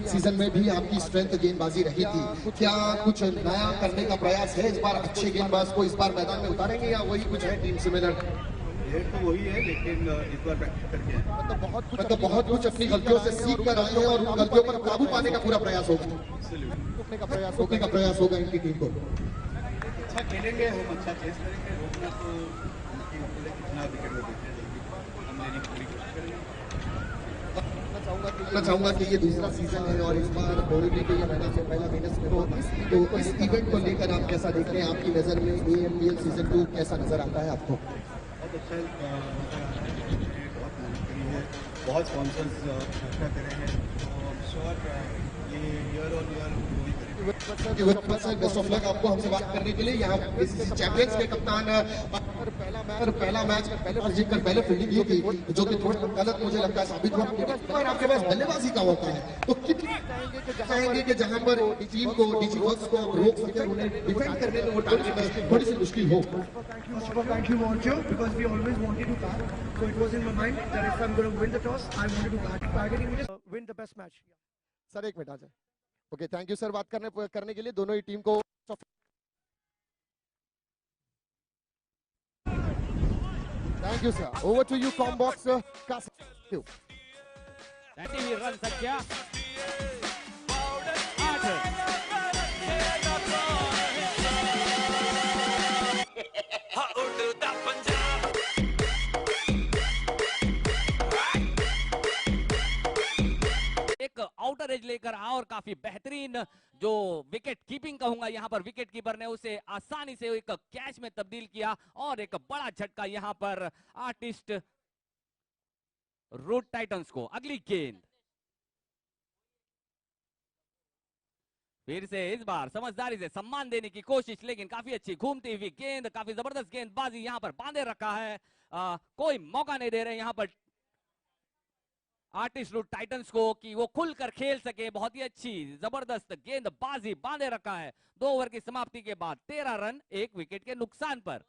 Season में भी आपकी स्ट्रेंथ गेंदबाजी रही थी, क्या कुछ नया करने का प्रयास है इस बार? अच्छे गेंदबाज को इस बार मैदान में उतारेंगे या वही कुछ है टीम सिमिलर? ये तो वही है, लेकिन इस बार प्रैक्टिस करके आए। मतलब बहुत कुछ अपनी गलतियों से सीख कर आए हैं और उन गलतियों पर काबू पाने का पूरा प्रयास होगा, रोकने का प्रयास होगा इनकी टीम को। अच्छा खेलेंगे हम, अच्छा चेस करेंगे, रोकना तो कितना विकेट वो देखते हैं, हम लेने की पूरी कोशिश करेंगे। मैं चाहूंगा कि ये दूसरा सीजन है और इस बार बोलने के लिए मैंने से पहला वेनस में हो, तो इस इवेंट को लेकर आप कैसा देखते हैं? आपकी नजर में एएमपीएल सीजन 2 कैसा नजर आता है आपको? बहुत अच्छा, बहुत मेहनत करी है, बहुत स्पॉन्सर्स खर्चा करे हैं, तो श्योर ये ईयर ऑन ईयर पूरी करेंगे। बेस्ट ऑफ लक आपको हमसे बात करने के लिए। यहाँ चैंपियंस के कप्तान पहला मैच पहले जीत कर पहले फील्डिंग की थी, जो कि थोड़ा गलत मुझे लगता है साबित हुआ, पर आपके पास बल्लेबाजी का मौका है, तो कितने चाहेंगे कि जहां पर टीम को डीजी वर्क्स को रोक सके, उन्हें डिफेंड करने में वो टारगेट थोड़ी सी मुश्किल हो? Thank you, Moncho, because we always wanted to bat. So it was in my mind that if I'm going to win the toss, I wanted to bat. Targeting just win the best match. Sir एक मिनट आ जाए। ओके, थैंक यू सर बात करने के लिए। दोनों ही टीम को thank you sir. Over to you कॉम्बॉक्स का रन संख्या 8 है। एक आउटर एज लेकर आ और काफी बेहतरीन जो विकेट कीपिंग कहूंगा, यहाँ पर विकेट कीपर ने उसे आसानी से एक कैच में तब्दील किया और एक बड़ा झटका यहाँ पर आर्टिस्ट रोड टाइटंस को। अगली गेंद फिर से इस बार समझदारी से सम्मान देने की कोशिश, लेकिन काफी अच्छी घूमती हुई गेंद, काफी जबरदस्त गेंदबाजी यहाँ पर बांधे रखा है। कोई मौका नहीं दे रहे यहाँ पर आर्टिस्ट रूट टाइटंस को कि वो खुलकर खेल सके। बहुत ही अच्छी जबरदस्त गेंदबाजी बांधे रखा है। 2 ओवर की समाप्ति के बाद 13 रन 1 विकेट के नुकसान पर।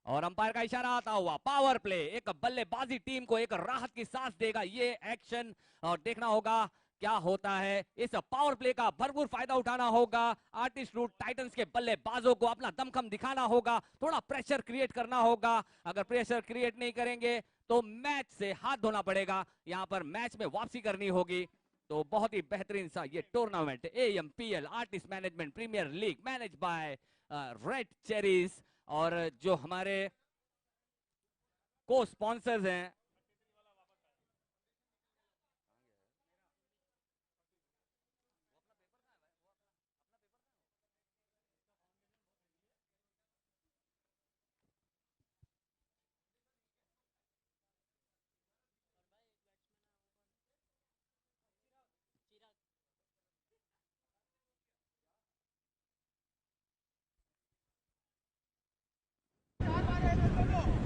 और अंपायर का इशारा आता हुआ पावर प्ले, एक बल्लेबाजी टीम को एक राहत की सांस देगा ये एक्शन, और देखना होगा क्या होता है। इस पावर प्ले का भरपूर फायदा उठाना होगा। आर्टिस्ट रूट टाइटंस के बल्लेबाजों को अपना दमखम दिखाना होगा, थोड़ा प्रेशर क्रिएट करना होगा। अगर प्रेशर क्रिएट नहीं करेंगे तो मैच से हाथ धोना पड़ेगा, यहाँ पर मैच में वापसी करनी होगी। तो बहुत ही बेहतरीन सा ये tournament AMPL artist management premier league manage by red cherries, और जो हमारे को स्पॉन्सर्स हैं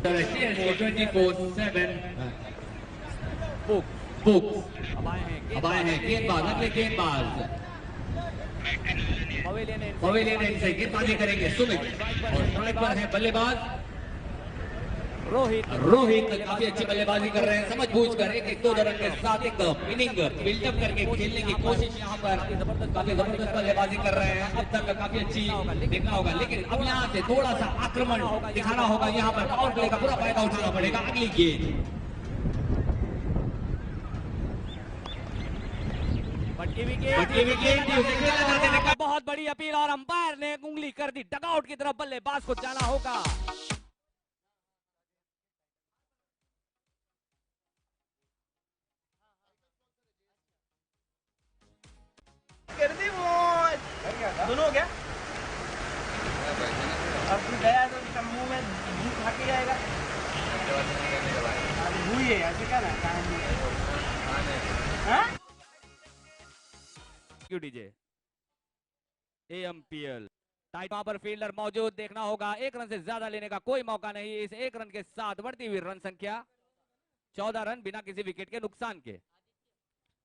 24/7 बुक्स अब आए हैं गेंदबाज, अगले गेंदबाज पवेलियन से गेंदबाजी करेंगे सुमित और स्ट्राइक पर है बल्लेबाज रोहित काफी अच्छी बल्लेबाजी कर रहे हैं, समझ बूझ कर एक 2 रन के साथ एक इनिंग बिल्डअप करके खेलने की कोशिश यहाँ पर काफी जबरदस्त बल्लेबाजी कर रहे हैं। अब तक काफी अच्छी देखना होगा, लेकिन अब यहाँ से थोड़ा सा आक्रमण दिखाना होगा, यहाँ पर पावर प्ले का पूरा फायदा उठाना पड़ेगा। अगली गेंद बहुत बड़ी अपील और अंपायर ने उंगली कर दी, डगआउट की तरफ बल्लेबाज को जाना होगा। कर दी वो दोनों हो गया। अब तू गया तो इसका मुंह में भूख खा के जाएगा। हुई है ऐसे क्या ना डीजे एएमपीएल टाइट वहां पर फील्डर मौजूद, देखना होगा 1 रन से ज्यादा लेने का कोई मौका नहीं। इस 1 रन के साथ बढ़ती हुई रन संख्या 14 रन बिना किसी विकेट के नुकसान के।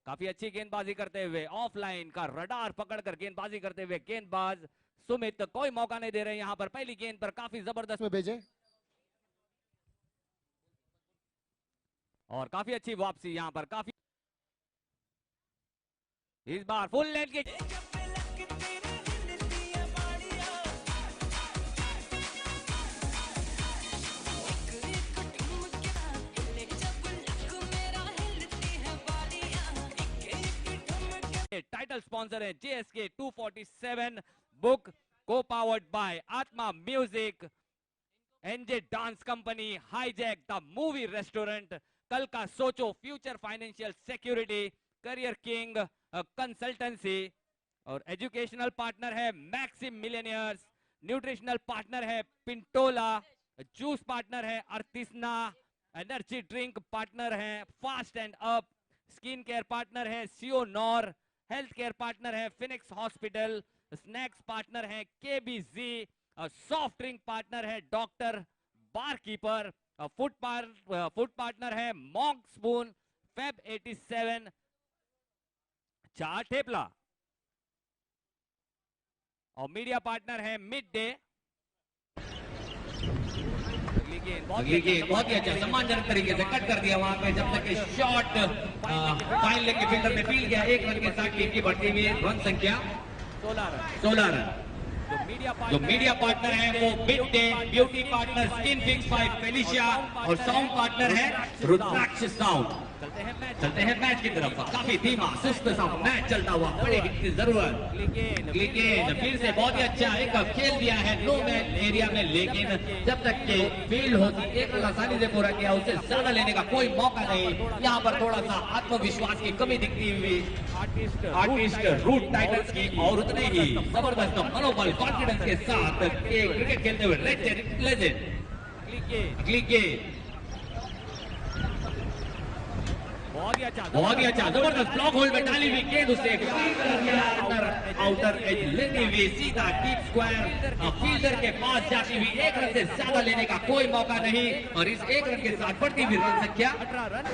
काफी अच्छी गेंदबाजी करते हुए ऑफलाइन का रडार पकड़कर गेंदबाजी करते हुए गेंदबाज सुमित कोई मौका नहीं दे रहे यहाँ पर। पहली गेंद पर काफी जबरदस्त में भेजे और काफी अच्छी वापसी यहाँ पर। काफी इस बार फुल लेंथ की टाइटल स्पॉन्सर है JSK 247 बुक, को पावर्ड बाय आत्मा music, NJ dance company, hijack the movie restaurant, कल का सोचो future financial security, career king consultancy और एजुकेशनल पार्टनर है मैक्सिम मिलेनियर्स, न्यूट्रिशनल पार्टनर है पिंटोला, जूस पार्टनर है अर्तिसना, एनर्जी ड्रिंक पार्टनर है fast and up, skin care partner है सियोनोर, हेल्थ केयर पार्टनर है फिनिक्स हॉस्पिटल, स्नैक्स पार्टनर है KBZ, सॉफ्ट ड्रिंक पार्टनर है डॉक्टर बारकीपर, फूड पार्टनर है मॉन्क स्पून, फेब 87 चार ठेपला और मीडिया पार्टनर है मिड डे। बहुत ही अच्छा सम्मानजनक तरीके से कट कर दिया वहां पे, जब तक शॉट फाइन लेके फील्डर ने फील्ड किया। 1 रन के साथ टीम की बढ़ती हुई रन संख्या 16 रन। जो मीडिया पार्टनर है वो mid day, beauty partner skin fix 5 Felicia और साउंड पार्टनर है रुद्राक्ष साउंड। चलते हैं मैच की तरफ। काफी धीमा सुस्त सा मैच चलता हुआ, बड़े हिट की जरूरत। लेकिन फिर से बहुत ही अच्छा एक खेल दिया है नो मैच एरिया में, लेकिन जब तक के फील्ड होती 1 रन आसानी से पूरा किया, उससे ज्यादा लेने का कोई मौका नहीं। यहाँ पर थोड़ा सा आत्मविश्वास की कमी दिखती हुई आर्टिस्ट रूट टाइटल्स की, और उतने ही जबरदस्त मनोबल कॉन्फिडेंस के साथ क्रिकेट खेलते हुए रेड लेजेंड। बहुत ही अच्छा जबरदस्त ब्लॉक होल्ड में डाली हुई गेंद, उसे आउटर एज लेते हुए सीधा डीप स्क्वायर फील्डर के पास जाती हुई। 1 रन से ज्यादा लेने का कोई मौका नहीं, और इस 1 रन के साथ बढ़ती हुई रन संख्या 18 रन।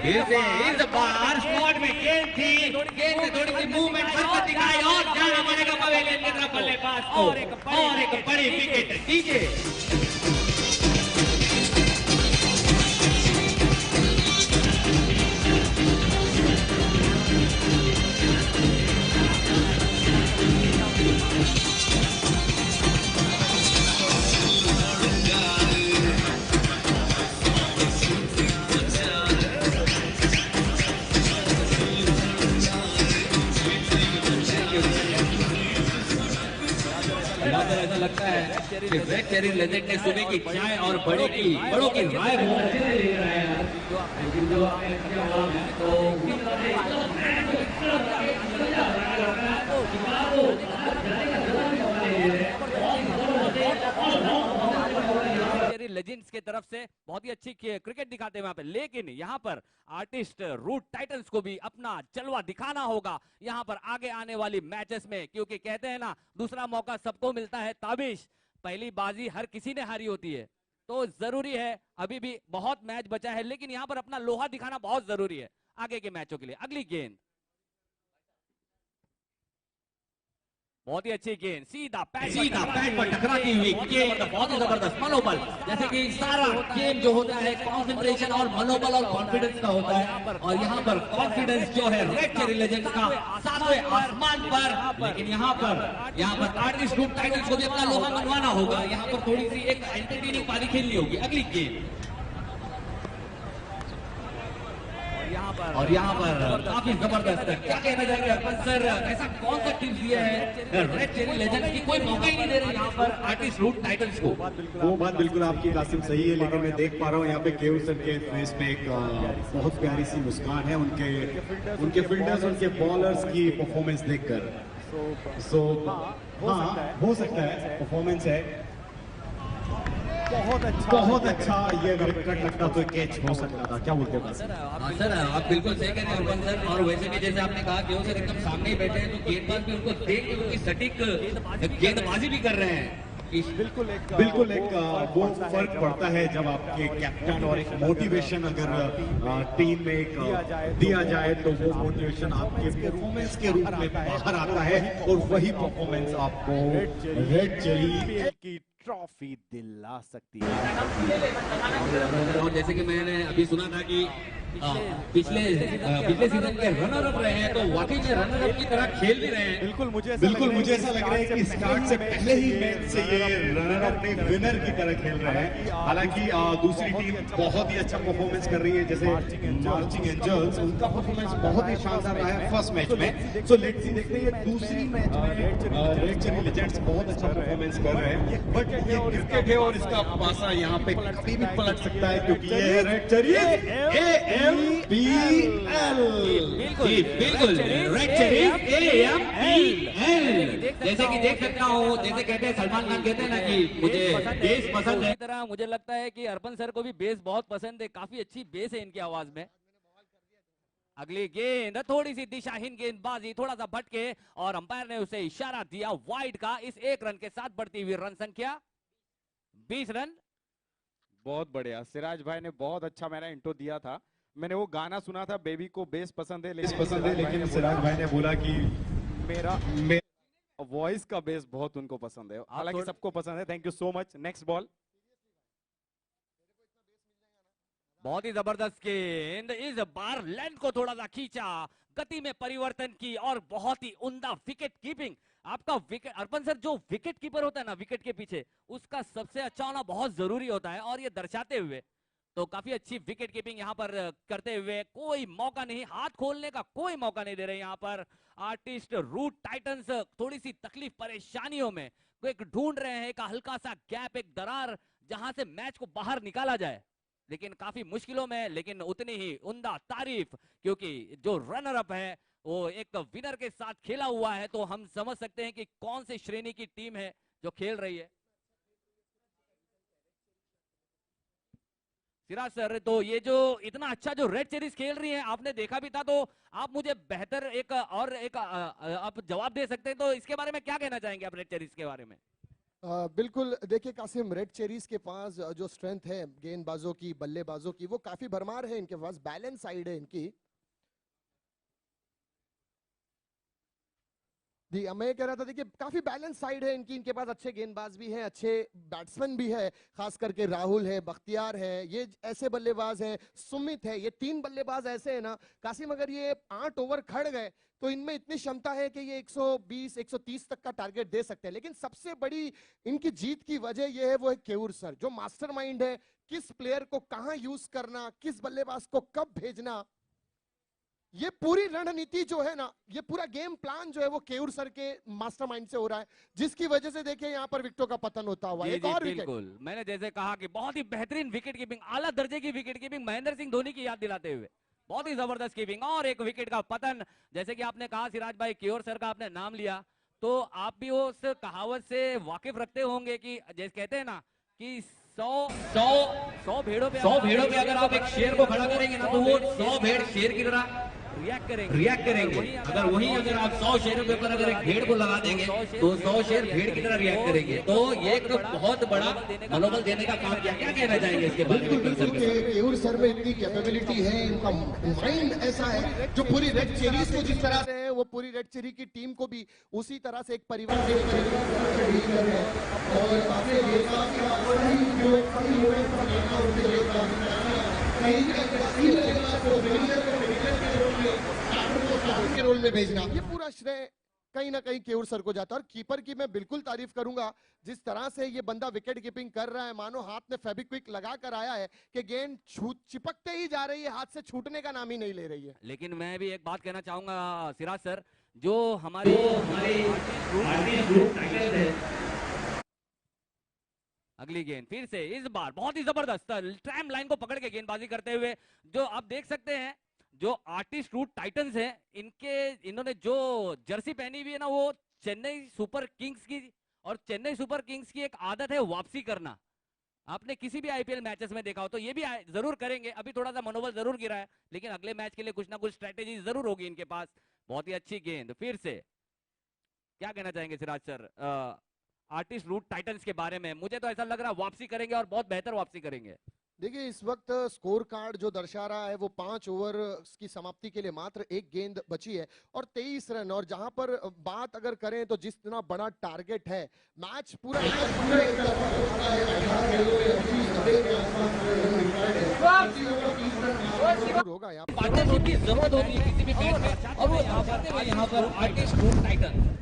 इस बार स्पॉट में गेंद थी, गेंद से थोड़ी सी मूवमेंट हरकत दिखाई और जाना पड़ेगा पवेलियन की तरफ बल्लेबाज को, और एक बड़ी विकेट डीजे। ऐसा लगता है कि रेड चेरी लेजेंड ने सुबह की चाय और बड़ों की राय बहुत अच्छे से ले रहा है। चेरी लेजेंड्स की तरफ से बहुत ही अच्छी क्रिकेट दिखाते हैं वहां पे, लेकिन यहाँ पर आर्टिस्ट रूट टाइटंस को भी अपना जलवा दिखाना होगा यहाँ पर आगे आने वाली मैचेस में, क्योंकि कहते हैं ना दूसरा मौका सबको मिलता है ताबिश, पहली बाजी हर किसी ने हारी होती है। तो जरूरी है, अभी भी बहुत मैच बचा है, लेकिन यहाँ पर अपना लोहा दिखाना बहुत जरूरी है आगे के मैचों के लिए। अगली गेंद बहुत ही अच्छी गेंद, सीधा पैड पर टकराती हुई गेंद, बहुत ही जबरदस्त मनोबल, जैसे कि सारा गेम जो होता है कंसंट्रेशन और मनोबल और कॉन्फिडेंस का होता है, और यहाँ पर कॉन्फिडेंस जो है रेड चेरी लेजेंड्स का सातवें आसमान पर। लेकिन यहाँ पर आर्टिस्ट ग्रुप टाइटल्स को भी अपना लोहा मनवाना होगा, यहाँ पर थोड़ी सी एक एंटरटेनिंग पारी खेलनी होगी। अगली गेंद और यहाँ पर काफी जबरदस्त, क्या कहना चाहेंगे अर्पण सर, ऐसा कौन सा टिप्स दिया है रेड चेरी लेजेंड्स की, कोई मौका ही नहीं दे रहे यहाँ पर आर्टिस्ट रूट टाइटल्स को? वो बात बिल्कुल आपकी कासिम सही है, लेकिन मैं देख पा रहा हूँ यहाँ पे केयू सर के फेस पे एक बहुत प्यारी सी मुस्कान है उनके फील्डर्स, उनके बॉलर्स की परफॉर्मेंस देखकर। सो हाँ, हो सकता है परफॉर्मेंस है बहुत अच्छा, ये अगर कट लगता तो कैच हो सकता था। क्या बोलते हैं सर? आप बिल्कुल सही कह रहे हैं अर्पण सर, और वैसे भी जैसे आपने कहा कि सर एकदम सामने ही बैठे हैं, तो गेंदबाज भी उनको देख के उनकी सटीक गेंदबाजी भी कर रहे हैं। बिल्कुल एक वो फर्क पड़ता है जब आपके कैप्टन और एक मोटिवेशन अगर टीम में एक दिया जाए तो वो मोटिवेशन आपके परफॉर्मेंस के रूप में बाहर आता है, और वही परफॉर्मेंस आपको रेड चेरी की ट्रॉफी दिला सकती है। और जैसे कि मैंने अभी सुना था कि पिछले सीजन के रनर अप रहे हैं, तो वाकई में रनर अप की तरह खेल भी रहे हैं। बिल्कुल मुझे ऐसा लग रहा है कि स्टार्ट से पहले ही मैच से ये रनर अप ने विनर की तरह खेल रहे हैं। हालांकि दूसरी टीम बहुत ही अच्छा परफॉर्मेंस कर रही है, जैसे मार्चिंग एंजल्स, उनका परफॉर्मेंस बहुत ही शानदार रहा है फर्स्ट मैच में। सो लेट्स सी, देखते हैं दूसरी मैच में रेड चेरी लेजेंड्स बहुत अच्छा परफॉर्मेंस कर रहे हैं, बट ये क्रिकेट है और इसका पासा यहाँ पे कभी भी पलट सकता है, क्योंकि ये है रेड चेरी AMPL। बिल्कुल रेड चेरी AMPL। जैसे कि देख सकता हूँ, जैसे कहते हैं सलमान खान कहते हैं ना कि मुझे बेस पसंद है, तरह मुझे लगता है कि अर्पण सर को भी बेस बहुत पसंद है, काफी अच्छी बेस है इनकी आवाज में। अगली गेंद थोड़ी सी दिशाहीन गेंदबाजी, थोड़ा सा भटके और अंपायर ने उसे इशारा दिया वाइड का। इस एक रन के साथ बढ़ती हुई रन संख्या 20 रन। बहुत बढ़िया, सिराज भाई ने बहुत अच्छा मेरा इंट्रो दिया था। मैंने वो गाना सुना था, बेबी को बेस पसंद है, लेकिन सिराज भाई ने बोला कि मेरा वॉइस का बेस बहुत उनको पसंद है, हालांकि सबको पसंद है। Thank you so much. Next ball, बहुत ही जबरदस्त गेंद, इस बार लेंथ को थोड़ा सा खींचा, गति में परिवर्तन की और बहुत ही उम्दा विकेट कीपिंग। आपका विकेट, अर्पण सर, जो विकेट कीपर होता है ना विकेट के पीछे, उसका सबसे अच्छा होना बहुत जरूरी होता है, और ये दर्शाते हुए तो काफी अच्छी विकेट कीपिंग यहाँ पर करते हुए, कोई मौका नहीं, हाथ खोलने का कोई मौका नहीं दे रहे यहाँ पर आर्टिस्ट रूट टाइटंस। थोड़ी सी तकलीफ परेशानियों में एक ढूंढ रहे हैं, एक हल्का सा गैप, एक दरार जहां से मैच को बाहर निकाला जाए, लेकिन काफी मुश्किलों में, लेकिन उतनी ही उम्दा तारीफ, क्योंकि जो रनर अप है वो एक विनर के साथ खेला हुआ है, तो हम समझ सकते हैं कि कौन सी श्रेणी की टीम है जो खेल रही है। सिराज सर, तो ये जो इतना अच्छा जो रेड चेरीज खेल रही है, आपने देखा भी था, तो आप मुझे बेहतर एक आप जवाब दे सकते हैं, तो इसके बारे में क्या कहना चाहेंगे आप रेड चेरीज के बारे में? बिल्कुल, देखिए कासिम, रेड चेरीज के पास जो स्ट्रेंथ है गेंदबाजों की, बल्लेबाजों की, वो काफी भरमार है इनके पास, बैलेंस साइड है इनकी। मैं कह रहा था, देखिए काफी बैलेंस साइड है इनकी, इनके पास अच्छे गेंदबाज भी हैं, अच्छे बैट्समैन भी है, खास करके राहुल है, बख्तियार है, ये ऐसे बल्लेबाज हैं, सुमित है, ये 3 बल्लेबाज ऐसे हैं ना कासिम, अगर ये 8 ओवर खड़ गए तो इनमें इतनी क्षमता है कि ये 120 130 तक का टारगेट दे सकते हैं। लेकिन सबसे बड़ी इनकी जीत की वजह ये है, वो है केयूर सर, जो मास्टरमाइंड है, किस प्लेयर को कहां यूज करना, किस बल्लेबाज को कब भेजना, ये पूरी रणनीति जो है ना, ये पूरा गेम प्लान जो है वो केयूर सर के मास्टरमाइंड से हो रहा है, जिसकी वजह से देखिए यहाँ पर विकेटों का पतन होता हुआ। एक और विकेट, बिल्कुल, मैंने जैसे कहा कि बहुत ही बेहतरीन विकेट कीपिंग, आला दर्जे की विकेट कीपिंग, महेंद्र सिंह धोनी की याद दिलाते हुए बहुत ही जबरदस्त कीपिंग, और एक विकेट का पतन। जैसे कि आपने कहा सिराज भाई, केयूर सर का आपने नाम लिया, तो आप भी उस कहावत से वाकिफ रखते होंगे कि जैसे कहते हैं ना कि 100 भेड़ों पे अगर आप एक शेर को खड़ा करेंगे ना तो वो 100 भेड़ शेर की तरह रिएक्ट करेंगे। अगर आप 100 शेरों के ऊपर अगर एक भेड़ को लगा देंगे तो 100 शेर भेड़ की तरह रिएक्ट करेंगे। तो ये एक बहुत बड़ा मनोबल देने का काम किया। क्या कहना चाहेंगे इसके बारे में? केयूर सर में इतनी कैपेबिलिटी है, इनका माइंड ऐसा है जो पूरी रेड चेरीज को जिस तरह से वो पूरी रेड चेरी की टीम को भी उसी तरह से एक परिवार के रोल में भेजना, ये पूरा श्रेय कहीं ना कहीं केयूर सर को जाता है। और कीपर की मैं बिल्कुल तारीफ करूंगा, जिस तरह से ये बंदा विकेट कीपिंग कर रहा है, मानो हाथ में फेविक्विक लगा कर आया है कि गेंद चिपकते ही जा रही है, हाथ से छूटने का नाम ही नहीं ले रही है। लेकिन मैं भी एक बात कहना चाहूंगा सिराज सर, जो हमारे अगली गेंद फिर से इस बार बहुत ही जबरदस्त ट्रैम लाइन को पकड़ के गेंदबाजी करते हुए, जो आप देख सकते हैं जो आर्टिस्ट रूट टाइटंस हैं, इन्होंने जो जर्सी पहनी हुई है ना, वो चेन्नई सुपर किंग्स की, और चेन्नई सुपर किंग्स की एक आदत है वापसी करना। आपने किसी भी आईपीएल मैचेस में देखा हो तो ये भी जरूर करेंगे। अभी थोड़ा सा मनोबल जरूर गिरा है, लेकिन अगले मैच के लिए कुछ ना कुछ स्ट्रेटेजी जरूर होगी इनके पास। बहुत ही अच्छी गेंद फिर से। क्या कहना चाहेंगे Siraj sir artist Root Titans के बारे में? मुझे तो ऐसा लग रहा है वापसी करेंगे और बहुत बेहतर वापसी करेंगे। देखिए इस वक्त स्कोर कार्ड जो दर्शा रहा है वो 5 ओवर की समाप्ति के लिए मात्र एक गेंद बची है और 23 रन। और जहां पर बात अगर करें तो जितना बड़ा टारगेट है, मैच पूरा होगा यहाँ पार्टनरशिप की जरूरत होती है किसी भी मैच में, और वो यहाँ पर आर्टिस्ट रूट टाइटन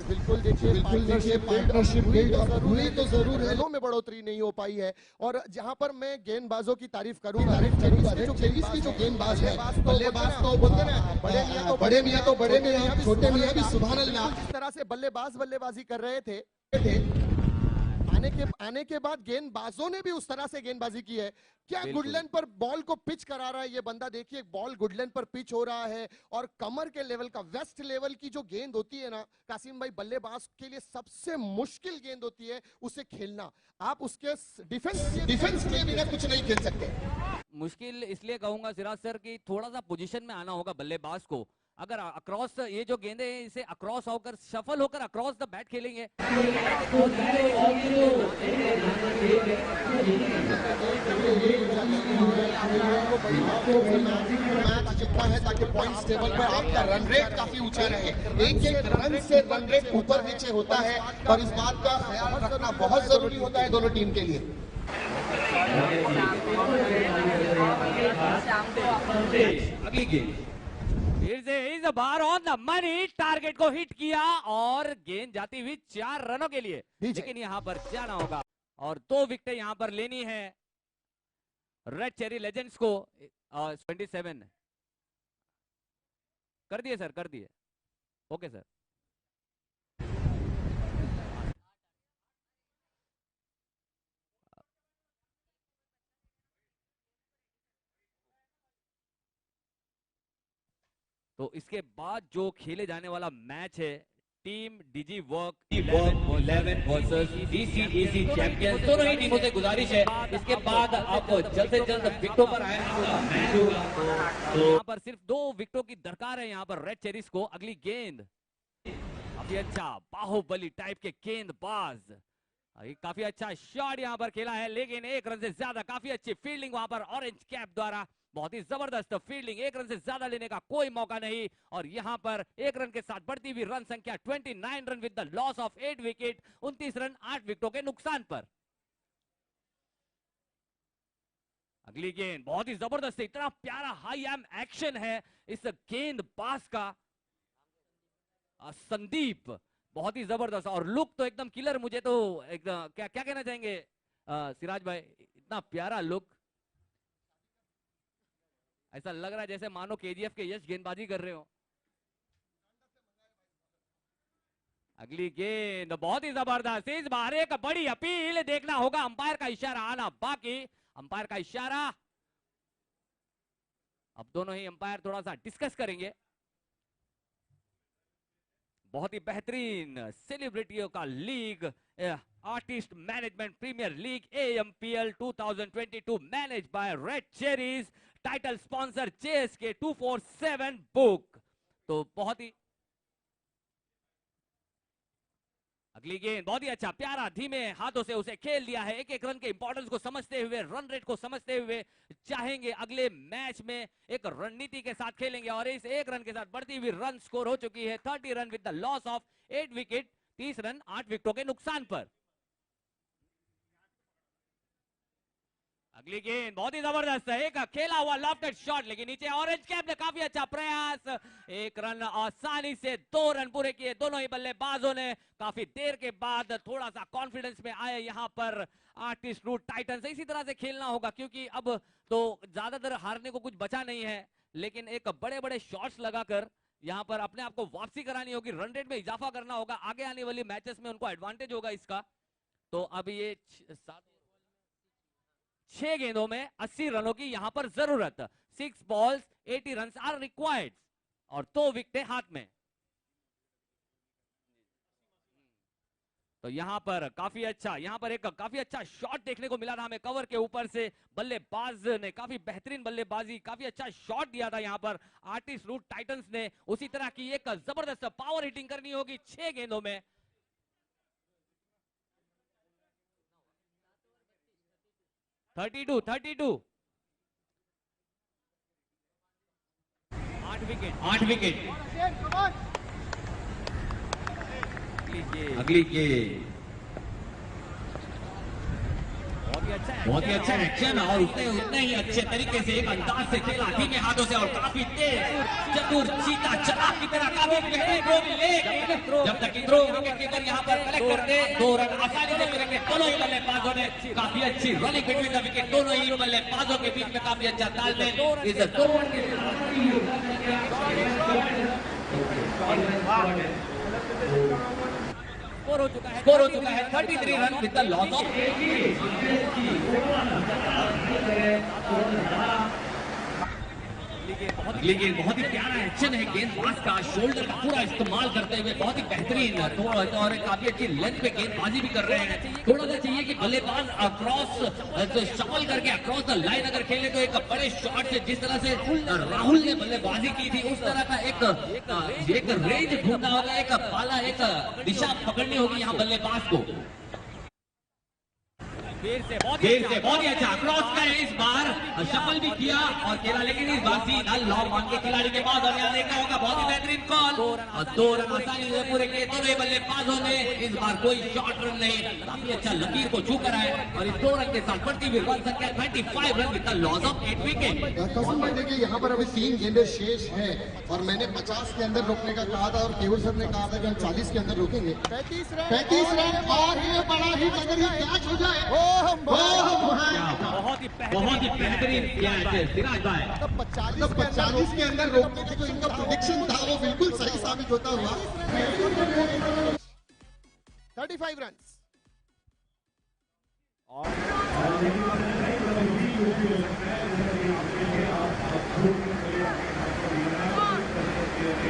बिल्कुल देखिए पार्टनरशिप बिल्ड हुई तो जरूर है, में बढ़ोतरी नहीं हो पाई है। और जहां पर मैं गेंदबाजों की तारीफ करूंगा, की जो गेंदबाज है, बल्लेबाज तो बोलते ना, बड़े मियां तो बड़े मियां, छोटे मियां भी सुभान अल्लाह। इस तरह से बल्लेबाजी कर रहे थे, आने के बाद गेंदबाजों ने भी उस तरह से गेंदबाजी की है। क्या गुडलैंड पर बॉल को पिच करा रहा है ये बंदा, देखिए बॉल गुडलैंड पर पिच हो रहा है और कमर के लेवल का, वेस्ट लेवल की जो गेंद होती है ना कासिम भाई, बल्लेबाज के लिए सबसे मुश्किल गेंद होती है उसे खेलना। आप उसके डिफेंस के बिना कुछ नहीं खेल सकते। मुश्किल इसलिए कहूंगा सिराज सर कि थोड़ा सा पोजीशन में आना होगा बल्लेबाज को। अगर अक्रॉस ये जो गेंदे हैं इसे अक्रॉस होकर शफल होकर अक्रॉस द बैट खेलेंगे मैच जितना है ताकि पॉइंट्स टेबल पर आपका रन रेट काफी ऊंचा रहे। एक रन से रन रेट ऊपर नीचे होता है और इस बात का ख्याल रखना बहुत जरूरी होता है दोनों टीम के लिए। अगली गेंद फिर से इस बार ऑन द मनी, टारगेट को हिट किया और गेंद जाती हुई 4 रनों के लिए, लेकिन यहां पर जाना होगा और 2 विकेट यहां पर लेनी है रेड चेरी लेजेंड्स को। 27 कर दिए सर, कर दिए। Okay sir. तो इसके बाद जो खेले जाने वाला मैच है team DG work 11 versus DCAC champions, दोनों ही टीमों से गुजारिश है इसके बाद आप जल्द से जल्द विकेटों पर आए मैच होगा। तो यहाँ पर सिर्फ 2 विकेटों की दरकार है यहाँ पर रेड चेरीज को। अगली गेंद काफी अच्छा, बाहुबली टाइप के गेंदबाज, काफी अच्छा शॉट यहाँ पर खेला है, लेकिन 1 रन से ज्यादा। काफी अच्छी फील्डिंग वहां पर ऑरेंज कैप द्वारा, बहुत ही जबरदस्त फील्डिंग। 1 रन से ज्यादा लेने का कोई मौका नहीं और यहां पर 1 रन के साथ बढ़ती हुई रन संख्या 29 run with the loss of 8 wicket. 29 run 8 विकेटों के नुकसान पर। अगली गेंद बहुत ही जबरदस्त, इतना प्यारा हाई एम एक्शन है इस गेंदबाज का संदीप, बहुत ही जबरदस्त और लुक तो एकदम किलर। मुझे तो एकदम क्या कहना चाहेंगे सिराज भाई, इतना प्यारा लुक, ऐसा लग रहा है जैसे मानो केजीएफ के यश गेंदबाजी कर रहे हो। अगली गेंद बहुत ही जबरदस्त, इस बार एक बड़ी अपील, देखना होगा अंपायर का इशारा आना बाकी। अंपायर का इशारा, अब दोनों ही अंपायर थोड़ा सा डिस्कस करेंगे। बहुत ही बेहतरीन सेलिब्रिटियों का league Artist Management Premier League AMPL 2022 managed by Red Cherries, title sponsor JSK 247 book। तो बहुत ही अगली गेंद बहुत ही अच्छा प्यारा धीमे हाथों से उसे खेल दिया है। एक एक रन के इंपॉर्टेंस को समझते हुए, रन रेट को समझते हुए चाहेंगे अगले मैच में एक रणनीति के साथ खेलेंगे और इस एक रन के साथ बढ़ती हुई रन स्कोर हो चुकी है 30 run with the loss of 8 wicket, 30 run 8 विकेटों के नुकसान पर। अगली गेंद बहुत ही जबरदस्त है, एक खेला हुआ लॉफ्टेड शॉट लेकिन नीचे ऑरेंज कैप ने काफी अच्छा प्रयास, एक रन आसानी से 2 रन पूरे किए दोनों ही बल्लेबाजों ने। काफी देर के बाद थोड़ा सा कॉन्फिडेंस में आए यहाँ पर आर्टिस्ट रूट टाइटंस। इसी तरह से खेलना होगा क्योंकि अब तो ज्यादातर हारने को कुछ बचा नहीं है, लेकिन एक बड़े बड़े शॉट्स लगाकर यहाँ पर अपने आप को वापसी करानी होगी, रन रेट में इजाफा करना होगा। आगे आने वाली मैचेस में उनको एडवांटेज होगा इसका। तो अब ये 6 गेंदों में 80 रनों की यहां पर जरूरत, 6 balls 80 रन आर रिक्वायर्ड और 2 विकेटें हाथ में। तो यहां पर काफी अच्छा शॉट देखने को मिला था हमें कवर के ऊपर से। बल्लेबाज ने काफी बेहतरीन बल्लेबाजी, काफी अच्छा शॉट दिया था यहां पर आर्टिस्ट रूट टाइटंस ने। उसी तरह की एक जबरदस्त पावर हिटिंग करनी होगी 6 गेंदों में। 32 8 विकेट। अगली गेंद बहुत ही अच्छा एक्शन और उतने ही अच्छे तरीके से एक अंदाज से खेला धीमे हाथों से और काफी तेज चतुर चीता चलाक की तरह काफी बेहतरीन थ्रो मिले। जब तक थ्रो विकेट कीपर यहाँ पर कलेक्ट करते 2 रन आसानी से मिलेंगे। दोनों ही बल्लेबाजों ने काफी अच्छी रनिंग बिटवीन द विकेट, दोनों ही बल्लेबाजों के बीच में काफी अच्छा तालमेल। इस 2 रन के स्कोर हो चुका है 33 run with the loss of. लेकिन बहुत ही प्यारा एक्शन है गेंदबाज का, शोल्डर का पूरा इस्तेमाल करते हुए बहुत ही बेहतरीन और काफी अच्छी लेंथ पे गेंदबाजी भी कर रहे हैं। थोड़ा सा चाहिए कि बल्लेबाज अक्रॉस शफल करके अक्रॉस द लाइन अगर खेले तो एक बड़े शॉट से, जिस तरह से राहुल ने बल्लेबाजी की थी उस तरह का एक रेंज ढूंढना होगा, एक पाला, एक दिशा पकड़नी होगी यहाँ बल्लेबाज को। देर से बहुत ही अच्छा क्रॉस का इस बार शफल भी किया और खेला, लेकिन इस बार सीधा लॉन्ग ऑन के खिलाड़ी के बाद और यहाँ देखना होगा बहुत ही बेहतरीन कॉल और 2 रन आसानी से पूरे किए दोनों ही बल्लेबाजों ने। इस बार कोई शॉर्ट रन नहीं, काफी अच्छा लकीर को छू कर आए और इस 2 रन के साथ बढ़ती हुई रन संख्या 25 run with the loss of 8 wicket. Kaushal भाई देखिए यहाँ पर अभी 3 गेंदें शेष है और मैंने 50 के अंदर रोकने का कहा था और केवल सर ने कहा था कि हम 40 के अंदर रोकेंगे। 35 रन और ये बड़ा ही कैच हो जाए। बहुत ही बेहतरीन कैच है सिराज भाई। 45 के अंदर रोकने की जो इनका प्रेडिक्शन था वो बिल्कुल सही साबित होता हुआ। 35 रन।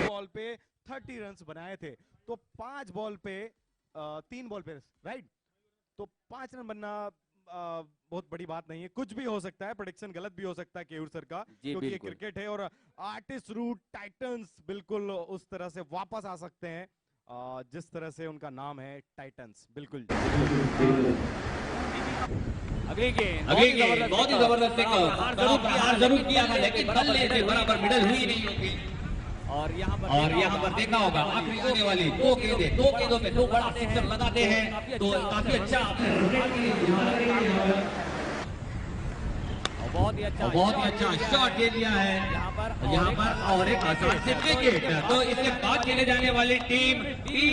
बॉल पे 30 रन बनाए थे तो 5 बॉल पे 3 बॉल पे राइट, तो 5 रन बनना बहुत बड़ी बात नहीं है। कुछ भी हो सकता है, प्रेडिक्शन गलत भी हो सकता है केयूर सर का, क्योंकि ये क्रिकेट है और आर्टिस्ट रूट टाइटंस बिल्कुल उस तरह से वापस आ सकते हैं जिस तरह से उनका नाम है टाइटंस। बिल्कुल अगली गेंद बहुत ही जबरदस्त हार जरूर किया था, लेकिन बल्ले से बराबर मिडल हुई नहीं होगी। और यहाँ पर देखा होगा आखिरी आने वाली 2 गेंदों पे 2 बड़ा सिक्सर लगाते हैं तो काफी अच्छा बहुत ही अच्छा शॉट दे दिया है यहाँ पर और एक आसान से विकेट। तो इसके बाद खेले जाने वाली team D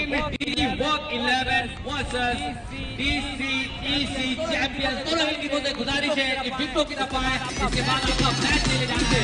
work 11 versus DCEC champions. दोनों ही टीमों से गुजारिश है कि विकेटों की तरफ आए, इसके बाद आपका मैच खेले जाने से